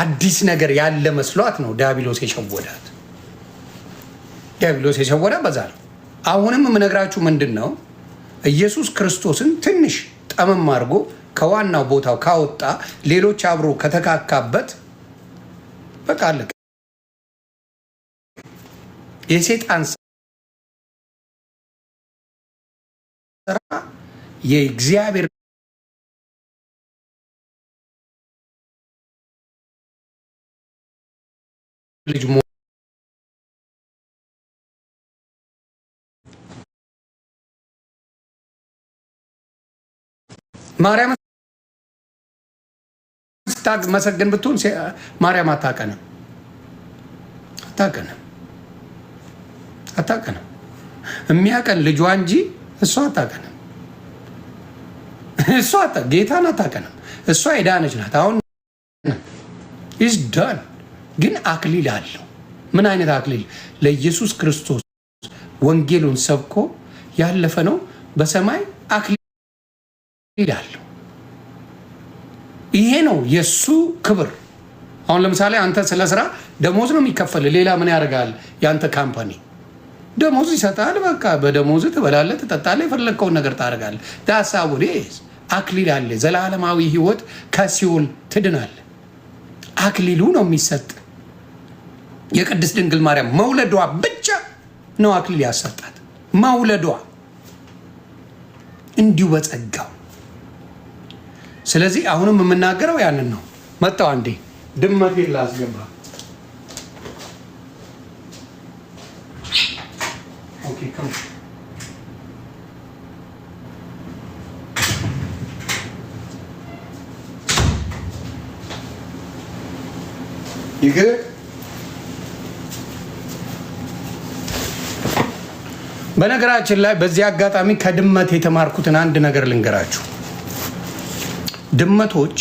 አዲስ ነገር ያለ መስሏት ነው ዲያብሎስ የሸወዳት። ዲያብሎስ የሸወዳት በዛ ነው። አሁንም የምነግራችሁ ምንድን ነው፣ ኢየሱስ ክርስቶስን ትንሽ ጠመም አድርጎ ከዋናው ቦታው ካወጣ ሌሎች አብሮ ከተካካበት በቃ አለቀ። የሰይጣን ስራ የእግዚአብሔር ልጅ ማርያም መሰገን ብትሆን ማርያም አታቀንም። የሚያቀን ልጇ እንጂ እሷ አታቀንም። እሷ ጌታን አታቀንም። እሷ የዳነች ናት። አሁን ኢዝ ዳን። ግን አክሊል አለው። ምን አይነት አክሊል? ለኢየሱስ ክርስቶስ ወንጌሉን ሰብኮ ያለፈ ነው። በሰማይ አክሊል አለው። ይሄ ነው የሱ ክብር። አሁን ለምሳሌ አንተ ስለ ስራ ደሞዝ ነው የሚከፈል። ሌላ ምን ያደርጋል? ያንተ ካምፓኒ ደሞዝ ይሰጣል። በቃ በደሞዝ ትበላለህ፣ ትጠጣለህ፣ የፈለግከውን ነገር ታደርጋለህ። ዳሳቡ አክሊል አለ። ዘላለማዊ ህይወት ከሲኦል ትድናለህ። አክሊሉ ነው የሚሰጥ። የቅድስት ድንግል ማርያም መውለዷ ብቻ ነው አክሊል ያሰጣት። መውለዷ እንዲሁ በጸጋው። ስለዚህ አሁንም የምናገረው ያንን ነው። መጣው አንዴ ድመቴን ላስገባ። ኦኬ ይህ በነገራችን ላይ በዚህ አጋጣሚ ከድመት የተማርኩትን አንድ ነገር ልንገራችሁ። ድመቶች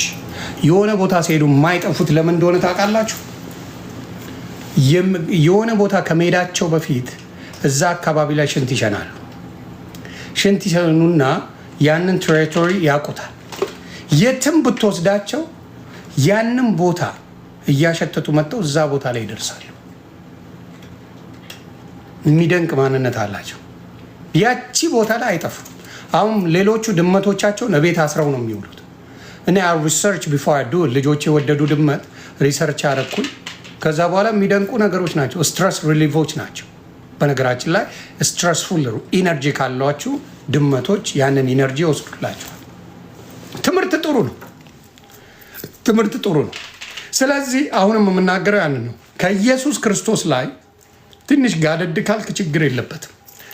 የሆነ ቦታ ሲሄዱ የማይጠፉት ለምን እንደሆነ ታውቃላችሁ? የሆነ ቦታ ከመሄዳቸው በፊት እዛ አካባቢ ላይ ሽንት ይሸናሉ። ሽንት ይሸኑና ያንን ቴሪቶሪ ያውቁታል። የትም ብትወስዳቸው ያንን ቦታ እያሸተቱ መጥተው እዛ ቦታ ላይ ይደርሳሉ። የሚደንቅ ማንነት አላቸው። ያቺ ቦታ ላይ አይጠፉም። አሁን ሌሎቹ ድመቶቻቸውን ቤት አስረው ነው የሚውሉት። እኔ ሪሰርች ቢፎር ዱ ልጆች የወደዱ ድመት ሪሰርች አረኩኝ። ከዛ በኋላ የሚደንቁ ነገሮች ናቸው። ስትረስ ሪሊቮች ናቸው። በነገራችን ላይ ስትረስፉል ኢነርጂ ካሏችሁ ድመቶች ያንን ኢነርጂ ይወስዱላቸዋል። ትምህርት ጥሩ ነው። ትምህርት ጥሩ ነው። ስለዚህ አሁንም የምናገረው ያንን ነው። ከኢየሱስ ክርስቶስ ላይ ትንሽ ጋደድ ካልክ ችግር የለበትም።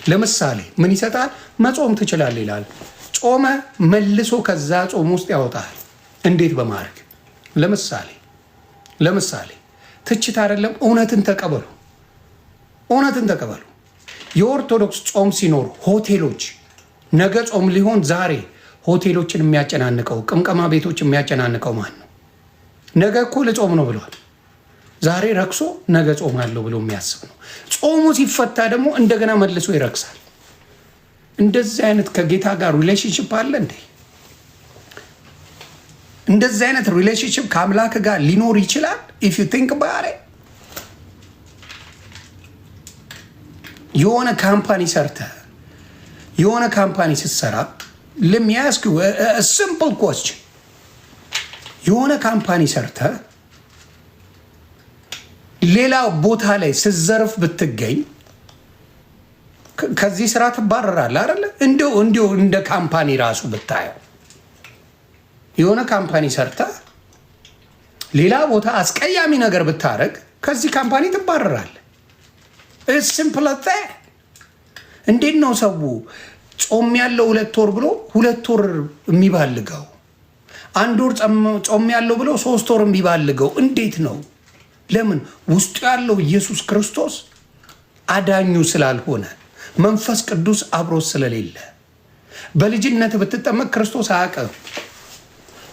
ለምሳሌ ምን ይሰጣል? መጾም ትችላለህ ይላል። ጾመ መልሶ ከዛ ጾም ውስጥ ያወጣል። እንዴት በማድረግ ለምሳሌ ትችት አይደለም፣ እውነትን ተቀበሉ። እውነትን ተቀበሉ። የኦርቶዶክስ ጾም ሲኖር ሆቴሎች ነገ ጾም ሊሆን ዛሬ ሆቴሎችን የሚያጨናንቀው ቅምቀማ ቤቶች የሚያጨናንቀው ማን ነው? ነገ እኮ ልጾም ነው ብሏል። ዛሬ ረክሶ ነገ ጾም አለው ብሎ የሚያስብ ነው። ጾሙ ሲፈታ ደግሞ እንደገና መልሶ ይረክሳል። እንደዚህ አይነት ከጌታ ጋር ሪሌሽንሽፕ አለ እንዴ? እንደዚህ አይነት ሪሌሽንሽፕ ከአምላክ ጋር ሊኖር ይችላል? ኢፍ ዩ ቲንክ ባሬ የሆነ ካምፓኒ ሰርተ የሆነ ካምፓኒ ስትሰራ ለሚያስክ ሲምፕል ኮስችን የሆነ ካምፓኒ ሰርተ ሌላ ቦታ ላይ ስትዘርፍ ብትገኝ ከዚህ ስራ ትባረራለህ አይደለ? እንዲሁ እንደ ካምፓኒ ራሱ ብታየው የሆነ ካምፓኒ ሰርተ ሌላ ቦታ አስቀያሚ ነገር ብታረግ ከዚህ ካምፓኒ ትባረራለህ። ሲምፕል። እንዴት ነው ሰው ጾም ያለው 2 ወር ብሎ 2 ወር የሚባልገው? 1 ወር ጾም ያለው ብሎ 3 ወር የሚባልገው እንዴት ነው? ለምን? ውስጡ ያለው ኢየሱስ ክርስቶስ አዳኙ ስላልሆነ፣ መንፈስ ቅዱስ አብሮ ስለሌለ። በልጅነት ብትጠመቅ ክርስቶስ አያውቅም።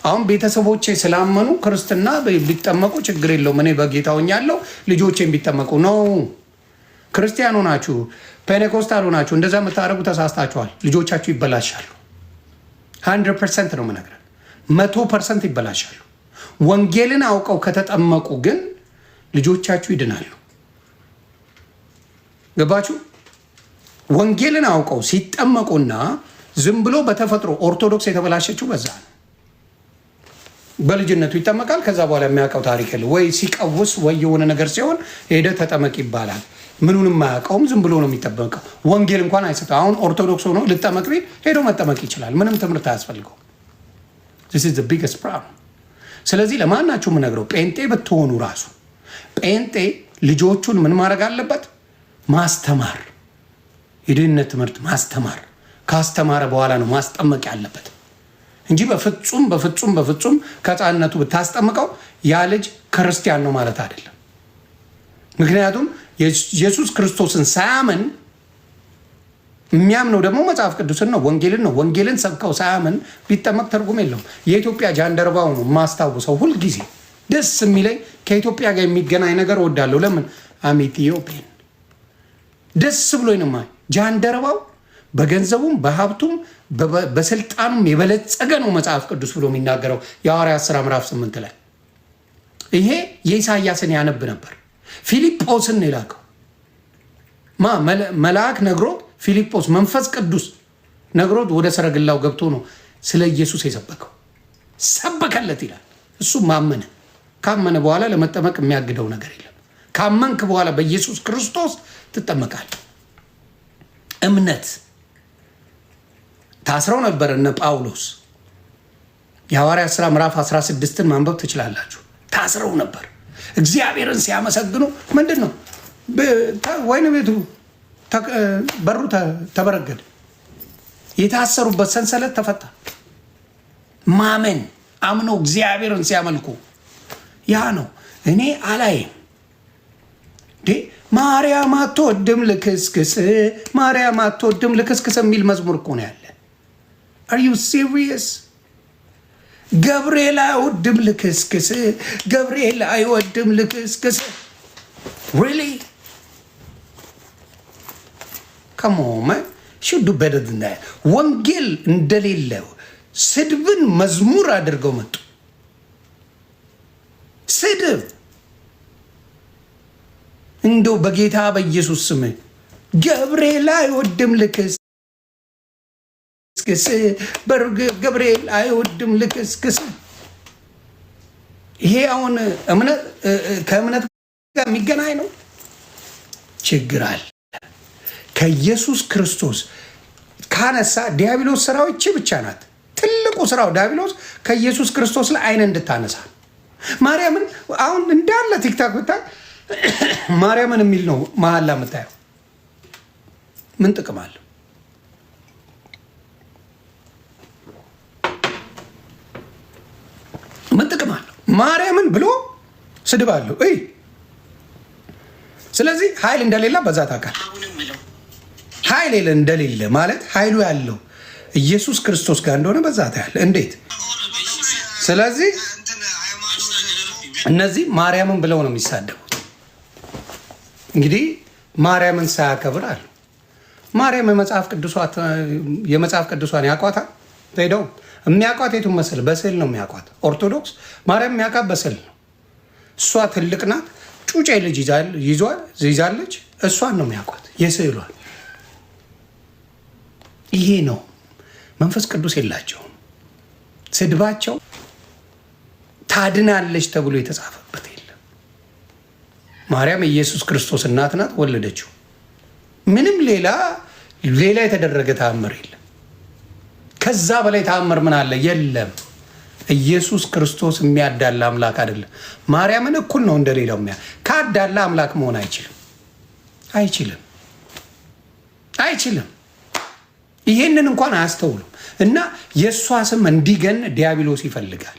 አሁን ቤተሰቦቼ ስላመኑ ክርስትና ቢጠመቁ ችግር የለውም፣ እኔ በጌታ ሆኛለሁ ልጆቼን ቢጠመቁ ነው። ክርስቲያን ሆናችሁ ፔኔኮስታል ሆናችሁ እንደዛ የምታደርጉ ተሳስታችኋል። ልጆቻችሁ ይበላሻሉ። 100% ነው የምነግርህ፣ 100% ይበላሻሉ። ወንጌልን አውቀው ከተጠመቁ ግን ልጆቻችሁ ይድናሉ። ገባችሁ? ወንጌልን አውቀው ሲጠመቁና ዝም ብሎ በተፈጥሮ ኦርቶዶክስ የተበላሸችው በዛ ነው። በልጅነቱ ይጠመቃል። ከዛ በኋላ የሚያውቀው ታሪክ የለ። ወይ ሲቀውስ ወይ የሆነ ነገር ሲሆን ሄደ ተጠመቅ ይባላል። ምኑንም አያውቀውም። ዝም ብሎ ነው የሚጠመቀው። ወንጌል እንኳን አይሰጠው። አሁን ኦርቶዶክስ ሆኖ ልጠመቅ ቢል ሄዶ መጠመቅ ይችላል። ምንም ትምህርት አያስፈልገው። this is the biggest problem። ስለዚህ ለማናችሁ የምነግረው ጴንጤ ብትሆኑ ራሱ ጴንጤ ልጆቹን ምን ማድረግ አለበት? ማስተማር፣ የድህነት ትምህርት ማስተማር። ካስተማረ በኋላ ነው ማስጠመቅ ያለበት እንጂ በፍጹም ከሕፃንነቱ ብታስጠምቀው ያ ልጅ ክርስቲያን ነው ማለት አይደለም። ምክንያቱም ኢየሱስ ክርስቶስን ሳያምን የሚያምነው ደግሞ መጽሐፍ ቅዱስን ነው፣ ወንጌልን ነው። ወንጌልን ሰብከው ሳያምን ቢጠመቅ ትርጉም የለውም። የኢትዮጵያ ጃንደረባው ነው የማስታውሰው። ሁልጊዜ ደስ የሚለኝ ከኢትዮጵያ ጋር የሚገናኝ ነገር እወዳለሁ። ለምን? አም ኢትዮጵያን ደስ ብሎኝ ነው። ጃንደረባው በገንዘቡም በሀብቱም በስልጣኑም የበለጸገ ነው መጽሐፍ ቅዱስ ብሎ የሚናገረው የሐዋርያት ሥራ ምዕራፍ 8 ላይ። ይሄ የኢሳያስን ያነብ ነበር። ፊልጶስን የላከው መልአክ ነግሮት፣ ፊልጶስ መንፈስ ቅዱስ ነግሮት ወደ ሰረግላው ገብቶ ነው ስለ ኢየሱስ የሰበከው። ሰበከለት ይላል። እሱ ማመነ። ካመነ በኋላ ለመጠመቅ የሚያግደው ነገር የለም። ካመንክ በኋላ በኢየሱስ ክርስቶስ ትጠመቃል። እምነት ታስረው ነበር እነ ጳውሎስ። የሐዋርያት ሥራ ምዕራፍ 16ን ማንበብ ትችላላችሁ። ታስረው ነበር። እግዚአብሔርን ሲያመሰግኑ ምንድን ነው? ወይን ቤቱ በሩ ተበረገደ። የታሰሩበት ሰንሰለት ተፈታ። ማመን አምነው እግዚአብሔርን ሲያመልኩ ያ ነው። እኔ አላይም። ማርያም አትወድም ልክስክስ፣ ማርያም አትወድም ልክስክስ የሚል መዝሙር እኮ ነው ያለ። አር ዩ ሲሪየስ? ገብርኤል አይወድም ልክስክስ፣ ገብርኤል አይወድም ልክስክስ። ሪሊ ከሞመ ሹዱ በደድና ወንጌል እንደሌለው ስድብን መዝሙር አድርገው መጡ። ስድብ እንደው በጌታ በኢየሱስ ስም ገብርኤል አይወድም ልክስክስ፣ ገብርኤል አይወድም ልክስክስ። ይሄ አሁን ከእምነት ጋር የሚገናኝ ነው? ችግር አለ። ከኢየሱስ ክርስቶስ ካነሳ ዲያብሎስ ስራው ይቺ ብቻ ናት። ትልቁ ስራው ዲያብሎስ ከኢየሱስ ክርስቶስ ላይ አይን እንድታነሳ ማርያምን አሁን እንዳለ ቲክታክ ብታይ ማርያምን የሚል ነው መሀል ላይ የምታየው። ምን ጥቅም አለው? ምን ጥቅም አለው? ማርያምን ብሎ ስድብ አለው። ስለዚህ ኃይል እንደሌለ በዛ ታውቃል። ኃይል እንደሌለ ማለት ኃይሉ ያለው ኢየሱስ ክርስቶስ ጋር እንደሆነ በዛ ታያለ። እንዴት? ስለዚህ እነዚህ ማርያምን ብለው ነው የሚሳደቡት። እንግዲህ ማርያምን ሳያከብር አሉ። ማርያም የመጽሐፍ ቅዱሷን ያቋታል። ሄደው የሚያቋት የቱን መሰል? በስዕል ነው የሚያቋት። ኦርቶዶክስ ማርያም የሚያቋት በስዕል ነው። እሷ ትልቅ ናት፣ ጩጬ ልጅ ይዛለች። እሷን ነው የሚያቋት፣ የስዕሏን። ይሄ ነው መንፈስ ቅዱስ የላቸውም። ስድባቸው ታድናለች ተብሎ የተጻፈበት የለም። ማርያም የኢየሱስ ክርስቶስ እናት ናት፣ ወለደችው። ምንም ሌላ የተደረገ ተአምር የለም። ከዛ በላይ ተአምር ምን አለ? የለም። ኢየሱስ ክርስቶስ የሚያዳላ አምላክ አይደለም። ማርያምን እኩል ነው እንደሌላው ካዳላ አምላክ መሆን አይችልም። ይሄንን እንኳን አያስተውሉም። እና የእሷ ስም እንዲገን ዲያብሎስ ይፈልጋል።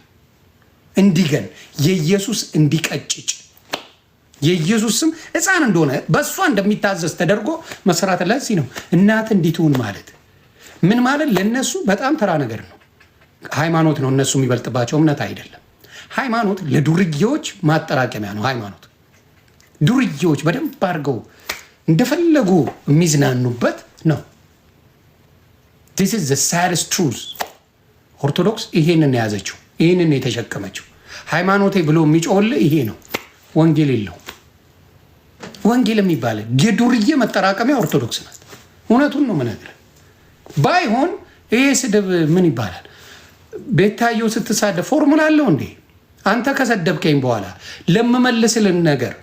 እንዲገን የኢየሱስ እንዲቀጭጭ የኢየሱስ ስም ሕፃን እንደሆነ በእሷ እንደሚታዘዝ ተደርጎ መሰራት ለዚህ ነው። እናት እንዲትውን ማለት ምን ማለት ለነሱ በጣም ተራ ነገር ነው። ሃይማኖት ነው እነሱ የሚበልጥባቸው፣ እምነት አይደለም። ሃይማኖት ለዱርዬዎች ማጠራቀሚያ ነው። ሃይማኖት ዱርዬዎች በደንብ አድርገው እንደፈለጉ የሚዝናኑበት ነው። This is the saddest truth። ኦርቶዶክስ ይሄንን የያዘችው፣ ይሄንን የተሸከመችው። ሃይማኖቴ ብሎ የሚጮህልህ ይሄ ነው። ወንጌል የለውም። ወንጌል የሚባል የዱርዬ መጠራቀሚያ ኦርቶዶክስ ናት። እውነቱን ነው የምነግርህ። ባይሆን ይሄ ስድብ ምን ይባላል? ቤታየው ስትሳደብ ፎርሙላ አለው እንዴ? አንተ ከሰደብከኝ በኋላ ለምመልስልን ነገር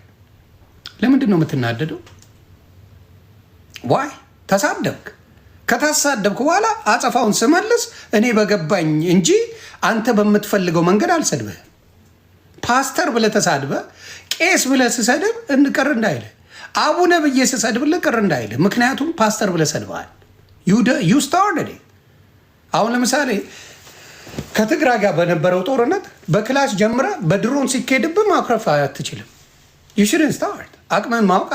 ለምንድን ነው የምትናደደው? ዋይ ተሳደብክ። ከታሳደብክ በኋላ አጸፋውን ስመልስ እኔ በገባኝ እንጂ አንተ በምትፈልገው መንገድ አልሰድብህ። ፓስተር ብለህ ተሳድበህ ቄስ ብለህ ስሰድብ እንቅር እንዳይል፣ አቡነ ብዬ ስሰድብልህ ቅር እንዳይል። ምክንያቱም ፓስተር ብለህ ሰድበሃል። ዩ ስታርትድ። አሁን ለምሳሌ ከትግራይ ጋር በነበረው ጦርነት በክላሽ ጀምረ በድሮን ሲካሄድብህ ማኩረፍ አትችልም። ዩ ሽድንት ስታርት። አቅምህን ማወቅ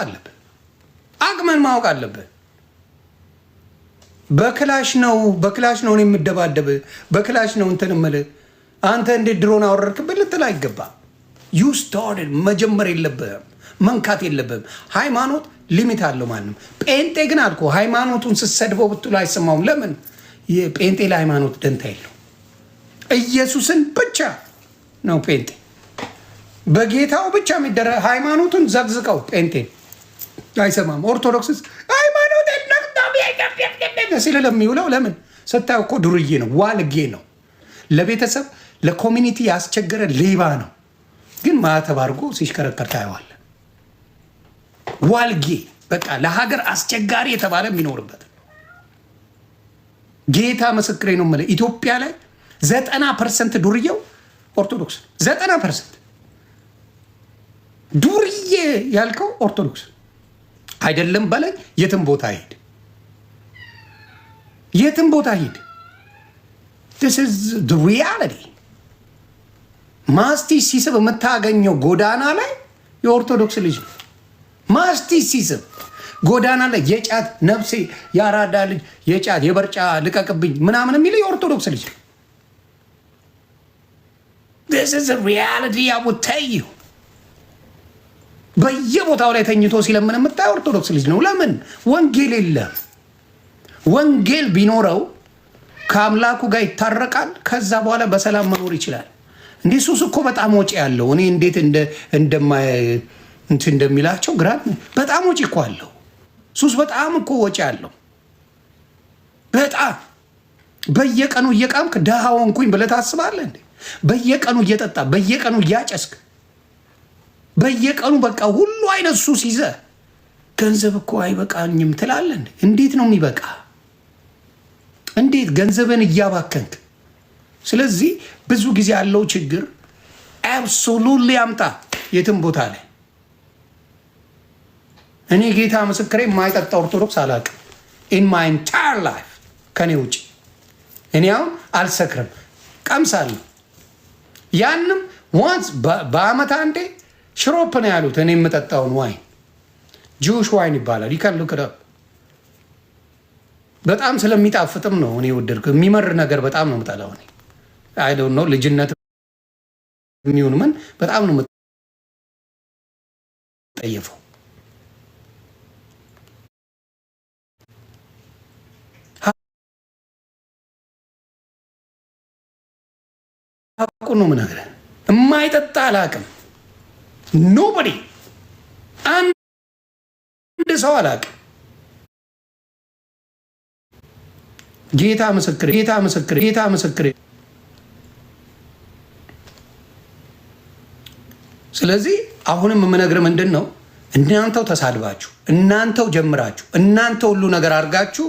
አለብህ። በክላሽ ነው የምደባደብ፣ በክላሽ ነው እንትን እምልህ። አንተ እንዴት ድሮን አወረድክብህ ልትል አይገባም። ዩ ስታርትድ። መጀመር የለብህም፣ መንካት የለብህም። ሃይማኖት ሊሚት አለው። ማንም ጴንጤ ግን አልኩ ሃይማኖቱን ስትሰድበው ብትሉ አይሰማውም። ለምን? ጴንጤ ለሃይማኖት ደንታ የለው። ኢየሱስን ብቻ ነው ጴንጤ፣ በጌታው ብቻ የሚደረግ ሃይማኖቱን ዘግዝቀው ጴንጤ አይሰማም። ኦርቶዶክስስ ሃይማኖት ሲል ለሚውለው ለምን ስታየው እኮ ዱርዬ ነው፣ ዋልጌ ነው፣ ለቤተሰብ ለኮሚኒቲ ያስቸገረ ሌባ ነው። ግን ማተብ አድርጎ ሲሽከረከር ታየዋል። ዋልጌ በቃ ለሀገር አስቸጋሪ የተባለ የሚኖርበት ጌታ ምስክሬ ነው የምልህ። ኢትዮጵያ ላይ 90% ዱርዬው ኦርቶዶክስ 90% ዱርዬ ያልከው ኦርቶዶክስ አይደለም በላይ የትም ቦታ ሂድ፣ This is the reality። ማስቲሽ ሲስብ የምታገኘው ጎዳና ላይ የኦርቶዶክስ ልጅ ነው። ማስቲሽ ሲስብ ጎዳና ላይ የጫት ነፍሴ ያራዳ ልጅ የጫት የበርጫ ልቀቅብኝ ምናምን የሚለው የኦርቶዶክስ ልጅ ነው። This is a reality I would tell you። በየቦታው ላይ ተኝቶ ሲለምን የምታየው ኦርቶዶክስ ልጅ ነው። ለምን? ወንጌል የለም። ወንጌል ቢኖረው ከአምላኩ ጋር ይታረቃል። ከዛ በኋላ በሰላም መኖር ይችላል። እንዴ ሱስ እኮ በጣም ወጪ ያለው እኔ እንዴት እንደሚላቸው ግራ በጣም ወጪ እኮ አለው ሱስ። በጣም እኮ ወጪ አለው። በጣም በየቀኑ እየቃምክ ደሃ ሆንኩኝ ብለህ ታስባለህ እንዴ? በየቀኑ እየጠጣ በየቀኑ እያጨስክ በየቀኑ በቃ ሁሉ አይነት ሱስ ይዘህ ገንዘብ እኮ አይበቃኝም ትላለህ እንዴ? እንዴት ነው የሚበቃ? እንዴት ገንዘብን እያባከንክ። ስለዚህ ብዙ ጊዜ ያለው ችግር አብሶሉትሊ አምጣ የትም ቦታ ላይ እኔ ጌታ ምስክሬ የማይጠጣ ኦርቶዶክስ አላውቅም ኢን ማይ ኢንታየር ላይፍ ከኔ ውጭ። እኔ አሁን አልሰክርም፣ ቀምሳለሁ። ያንም ዋንስ በአመት አንዴ ሽሮፕ ነው ያሉት እኔ የምጠጣውን ዋይን ጂውሽ ዋይን ይባላል። ይከልክረ በጣም ስለሚጣፍጥም ነው እኔ ወደድኩ። የሚመር ነገር በጣም ነው የምጠላው እኔ። አይ ዶንት ኖ ልጅነት የሚሆን ምን በጣም ነው የምጠየፈው። ሀቁ ነው የምነግርህ። የማይጠጣ አላውቅም። ኖበዲ አንድ ሰው አላውቅም። ጌታ ምስክሬ፣ ጌታ ምስክሬ፣ ጌታ ምስክሬ። ስለዚህ አሁንም የምነግርህ ምንድን ነው፣ እናንተው ተሳድባችሁ፣ እናንተው ጀምራችሁ፣ እናንተ ሁሉ ነገር አድርጋችሁ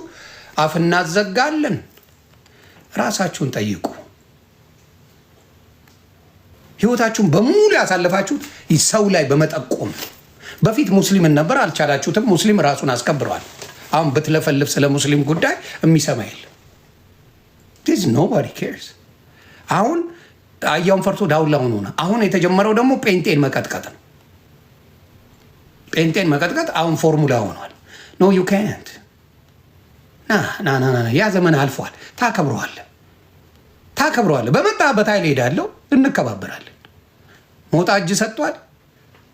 አፍ እናዘጋለን። ራሳችሁን ጠይቁ። ህይወታችሁን በሙሉ ያሳለፋችሁት ሰው ላይ በመጠቆም። በፊት ሙስሊምን ነበር፣ አልቻላችሁትም። ሙስሊም ራሱን አስከብረዋል። አሁን ብትለፈልፍ ስለ ሙስሊም ጉዳይ የሚሰማ የለም። ኖባዲ ኬርስ። አሁን አያውን ፈርቶ ዳውላውን ሆነ። አሁን የተጀመረው ደግሞ ጴንጤን መቀጥቀጥ ነው። ጴንጤን መቀጥቀጥ አሁን ፎርሙላ ሆኗል። ኖ ዩ ካንት። ና ያ ዘመን አልፏል። ታከብረዋለህ፣ ታከብረዋለህ። በመጣበት ኃይል ሄዳለሁ፣ እንከባበራለን። ሞጣ እጅ ሰጥቷል፣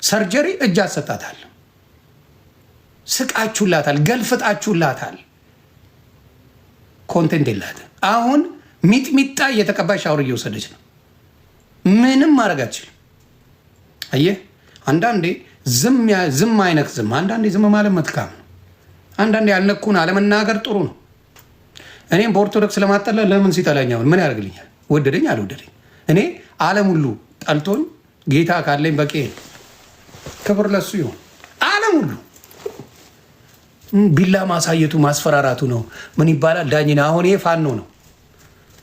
ሰርጀሪ እጅ አሰጣታል። ስቃችሁላታል፣ ገልፍጣችሁላታል። ኮንቴንት የላትም። አሁን ሚጥሚጣ እየተቀባች ሻወር እየወሰደች ነው። ምንም ማድረግ አትችልም። አየህ፣ አንዳንዴ ዝም አይነክ ዝም። አንዳንዴ ዝም ማለት መትካም ነው። አንዳንዴ ያልነኩን አለመናገር ጥሩ ነው። እኔም በኦርቶዶክስ ለማጠለ ለምን ሲጠላኛውን ምን ያደርግልኛል? ወደደኝ አልወደደኝ እኔ ዓለም ሁሉ ጠልቶኝ ጌታ ካለኝ በቂ ክብር ለሱ ይሁን። ዓለም ሁሉ ቢላ ማሳየቱ ማስፈራራቱ ነው። ምን ይባላል? ዳኝና አሁን ይሄ ፋኖ ነው።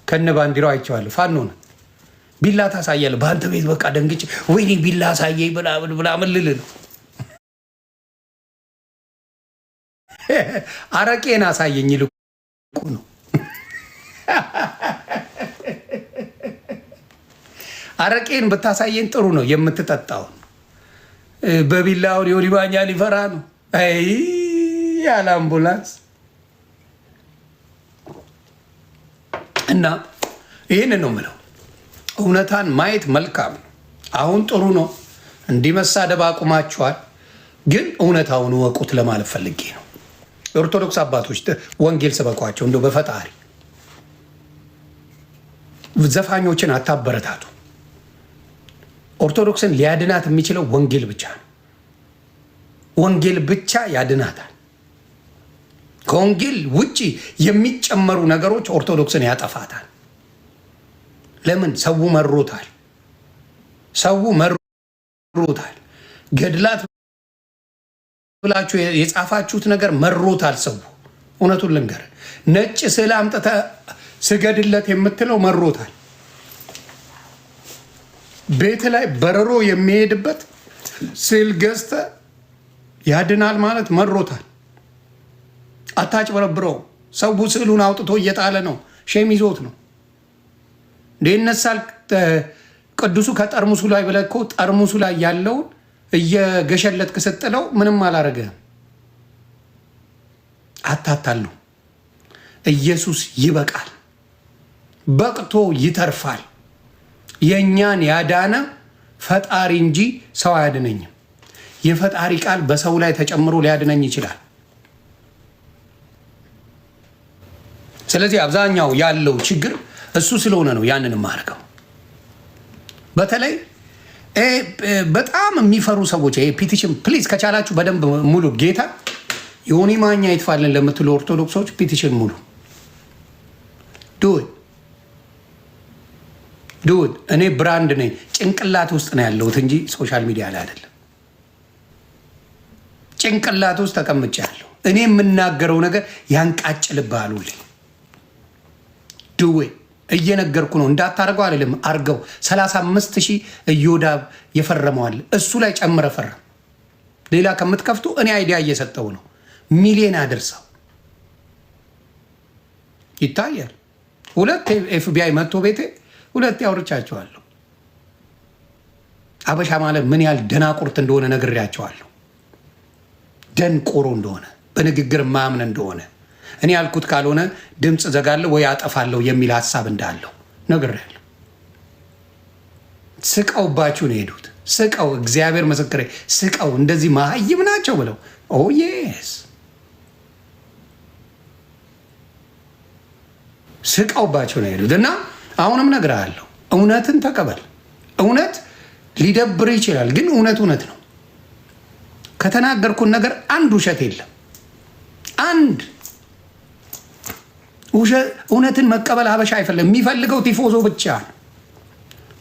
ከነ ባንዲራው አይቼዋለሁ። ፋኖ ነው። ቢላ ታሳያለህ። በአንተ ቤት በቃ ደንግጬ ወይኔ ቢላ አሳየኝ ብላ ምልል ነው። አረቄን አሳየኝ ልኩ ነው። አረቄን ብታሳየኝ ጥሩ ነው። የምትጠጣውን በቢላውን የወሊባኛ ሊፈራ ነው። አይ ያለ አምቡላንስ እና ይህንን ነው የምለው። እውነታን ማየት መልካም ነው። አሁን ጥሩ ነው። እንዲህ መሳደብ አቁማችኋል፣ ግን እውነታውን ወቁት ለማለት ፈልጌ ነው። የኦርቶዶክስ አባቶች ወንጌል ስበኳቸው። እንደው በፈጣሪ ዘፋኞችን አታበረታቱ። ኦርቶዶክስን ሊያድናት የሚችለው ወንጌል ብቻ ነው። ወንጌል ብቻ ያድናታል። ከወንጌል ውጪ የሚጨመሩ ነገሮች ኦርቶዶክስን ያጠፋታል። ለምን? ሰው መሮታል። ሰው መሮታል። ገድላት ብላችሁ የጻፋችሁት ነገር መሮታል። ሰው እውነቱን ልንገር፣ ነጭ ስዕል አምጥተህ ስገድለት የምትለው መሮታል። ቤት ላይ በረሮ የሚሄድበት ስዕል ገዝተህ ያድናል ማለት መሮታል። አታጭበረብረው። ሰው ስዕሉን አውጥቶ እየጣለ ነው። ሼም ይዞት ነው እንደ ይነሳል። ቅዱሱ ከጠርሙሱ ላይ ብለህ እኮ ጠርሙሱ ላይ ያለውን እየገሸለጥክ ስትጥለው ምንም አላረገም። አታታሉ። ኢየሱስ ይበቃል፣ በቅቶ ይተርፋል። የእኛን ያዳነ ፈጣሪ እንጂ ሰው አያድነኝም። የፈጣሪ ቃል በሰው ላይ ተጨምሮ ሊያድነኝ ይችላል። ስለዚህ አብዛኛው ያለው ችግር እሱ ስለሆነ ነው ያንን የማደርገው። በተለይ በጣም የሚፈሩ ሰዎች ፒቲሽን ፕሊዝ ከቻላችሁ በደንብ ሙሉ። ጌታ ዮኒ ማኛ ይጥፋልን ለምትሉ ኦርቶዶክሶች ፒቲሽን ሙሉ። ዱድ እኔ ብራንድ ነኝ፣ ጭንቅላት ውስጥ ነው ያለሁት እንጂ ሶሻል ሚዲያ ላይ አይደለም። ጭንቅላት ውስጥ ተቀምጬ ያለሁ እኔ የምናገረው ነገር ያንቃጭልብሃል። ድዌ እየነገርኩ ነው እንዳታርገው አይደለም፣ አርገው 35,000 እዮዳብ የፈረመዋል እሱ ላይ ጨምረ ፈረም። ሌላ ከምትከፍቱ እኔ አይዲያ እየሰጠው ነው። ሚሊዮን አድርሰው ይታያል። 2 ኤፍቢአይ መጥቶ ቤቴ 2 ያውርቻቸዋለሁ። አበሻ ማለት ምን ያህል ደናቁርት እንደሆነ ነግሬያቸዋለሁ። ደንቆሮ እንደሆነ በንግግር ማምን እንደሆነ እኔ ያልኩት ካልሆነ ድምፅ ዘጋለሁ ወይ አጠፋለሁ የሚል ሀሳብ እንዳለው ነግሬያለሁ። ስቀውባችሁ ነው የሄዱት። ስቀው እግዚአብሔር ምስክሬ፣ ስቀው እንደዚህ መሀይም ናቸው ብለው ኦየስ ስቀውባቸው ነው የሄዱት። እና አሁንም ነግሬሃለሁ፣ እውነትን ተቀበል። እውነት ሊደብር ይችላል፣ ግን እውነት እውነት ነው። ከተናገርኩን ነገር አንድ ውሸት የለም። አንድ እውነትን መቀበል ሀበሻ አይፈልግም። የሚፈልገው ቲፎዞ ብቻ ነው።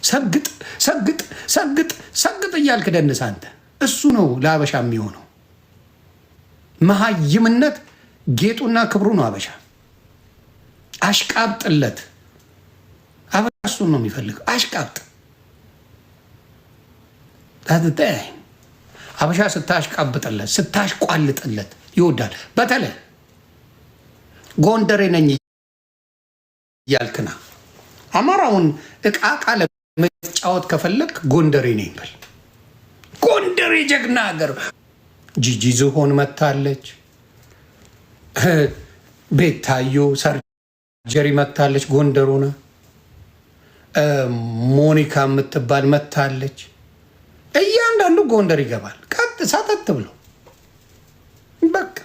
ሰግጥ ሰግጥ ሰግጥ ሰግጥ እያልክ ደንስ አንተ። እሱ ነው ለሀበሻ የሚሆነው። መሀይምነት ጌጡና ክብሩ ነው ሀበሻ። አሽቃብጥለት። ሀበሻ እሱን ነው የሚፈልገው። አሽቃብጥ ሀበሻ ስታሽቃብጥለት፣ ስታሽቋልጥለት ይወዳል። በተለይ ጎንደሬ ነኝ እያልክና አማራውን እቃ ቃ ለመጫወት ከፈለግ ጎንደሬ ነኝ በል። ጎንደሬ ጀግና ሀገር። ጂጂ ዝሆን መታለች። ቤታዮ ሰርጀሪ መታለች። ጎንደር ሆነ። ሞኒካ የምትባል መታለች። እያንዳንዱ ጎንደር ይገባል። ቀጥ ሳተት ብሎ በቃ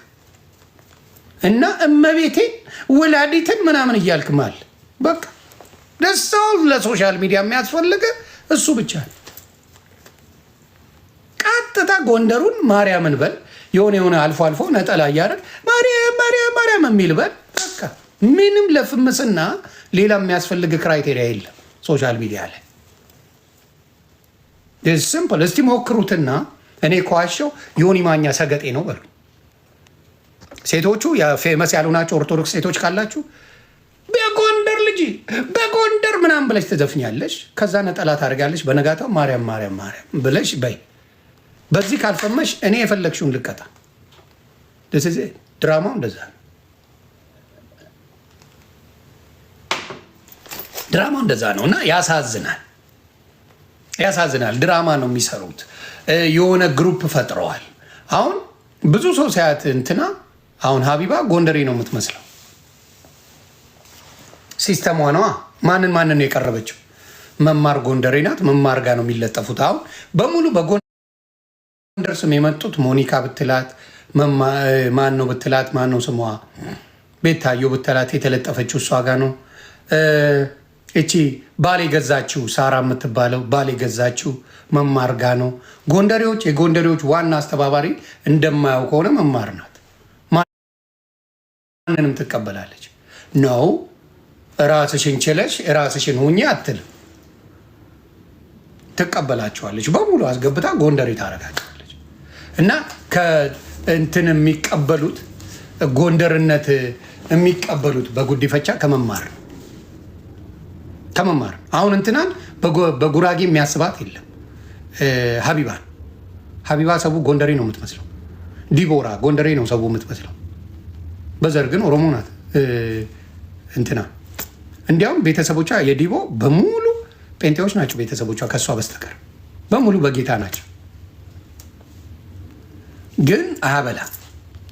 እና እመቤቴን ወላዲትን ምናምን እያልክ ማል በቃ ደሳው ለሶሻል ሚዲያ የሚያስፈልግ እሱ ብቻ ነው። ቀጥታ ጎንደሩን ማርያምን በል። የሆነ አልፎ አልፎ ነጠላ እያደረግ ማርያም ማርያም ማርያም የሚል በል። በቃ ምንም ለፍምስና ሌላ የሚያስፈልግ ክራይቴሪያ የለም ሶሻል ሚዲያ ላይ። ሲምፕል። እስቲ ሞክሩትና እኔ ከዋሸው ዮኒ ማኛ ሰገጤ ነው በሉ። ሴቶቹ ፌመስ ያሉ ናቸው። ኦርቶዶክስ ሴቶች ካላችሁ በጎንደር ልጅ በጎንደር ምናምን ብለሽ ትዘፍኛለሽ። ከዛ ነጠላ ታደርጋለሽ። በነጋታው ማርያም ማርያም ማርያም ብለሽ በይ። በዚህ ካልፈመሽ እኔ የፈለግሽውን ልቀጣ። ድራማው እንደዛ ነው። ድራማው እንደዛ ነው እና ያሳዝናል። ያሳዝናል። ድራማ ነው የሚሰሩት። የሆነ ግሩፕ ፈጥረዋል። አሁን ብዙ ሰው ሲያት እንትና አሁን ሀቢባ ጎንደሬ ነው የምትመስለው። ሲስተሟ ነዋ። ማንን ነው የቀረበችው? መማር ጎንደሬ ናት። መማር ጋር ነው የሚለጠፉት። አሁን በሙሉ በጎንደር ስም የመጡት ሞኒካ ብትላት፣ ማን ነው ብትላት፣ ማን ነው ስሟ፣ ቤታዮ ብትላት የተለጠፈችው እሷ ጋር ነው። እቺ ባል የገዛችው ሳራ የምትባለው ባል የገዛችው መማር ጋ ነው። ጎንደሬዎች የጎንደሬዎች ዋና አስተባባሪ እንደማያው ከሆነ መማር ናት። ማንንም ትቀበላለች ነው። ራስሽን ችለሽ ራስሽን ሁኚ አትልም። ትቀበላቸዋለች በሙሉ አስገብታ ጎንደሬ ታረጋቸዋለች። እና ከእንትን የሚቀበሉት ጎንደርነት የሚቀበሉት በጉዲፈቻ ከመማር ነው። ከመማር አሁን እንትናን በጉራጌ የሚያስባት የለም። ሀቢባ ሰቡ ጎንደሬ ነው የምትመስለው። ዲቦራ ጎንደሬ ነው ሰቡ የምትመስለው። በዘር ግን ኦሮሞ ናት። እንትና እንዲያውም ቤተሰቦቿ የዲቦ በሙሉ ጴንጤዎች ናቸው ቤተሰቦቿ ከእሷ በስተቀር በሙሉ በጌታ ናቸው። ግን አያበላም፣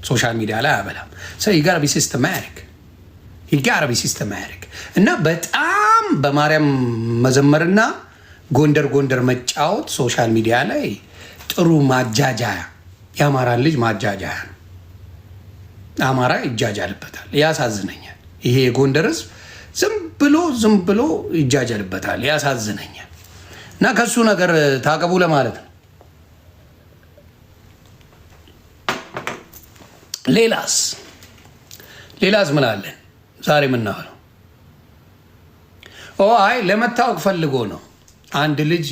ሶሻል ሚዲያ ላይ አያበላም። ሰው ይጋር ሲስተማቲክ እና በጣም በማርያም መዘመርና ጎንደር መጫወት ሶሻል ሚዲያ ላይ ጥሩ ማጃጃያ፣ የአማራን ልጅ ማጃጃያ ነው። አማራ ይጃጃልበታል፣ ያሳዝነኛል። ይሄ የጎንደር ህዝብ ዝም ብሎ ይጃጃልበታል፣ ያሳዝነኛል። እና ከሱ ነገር ታቀቡ ለማለት ነው። ሌላስ ምን አለን ዛሬ የምናወራው? አይ ለመታወቅ ፈልጎ ነው። አንድ ልጅ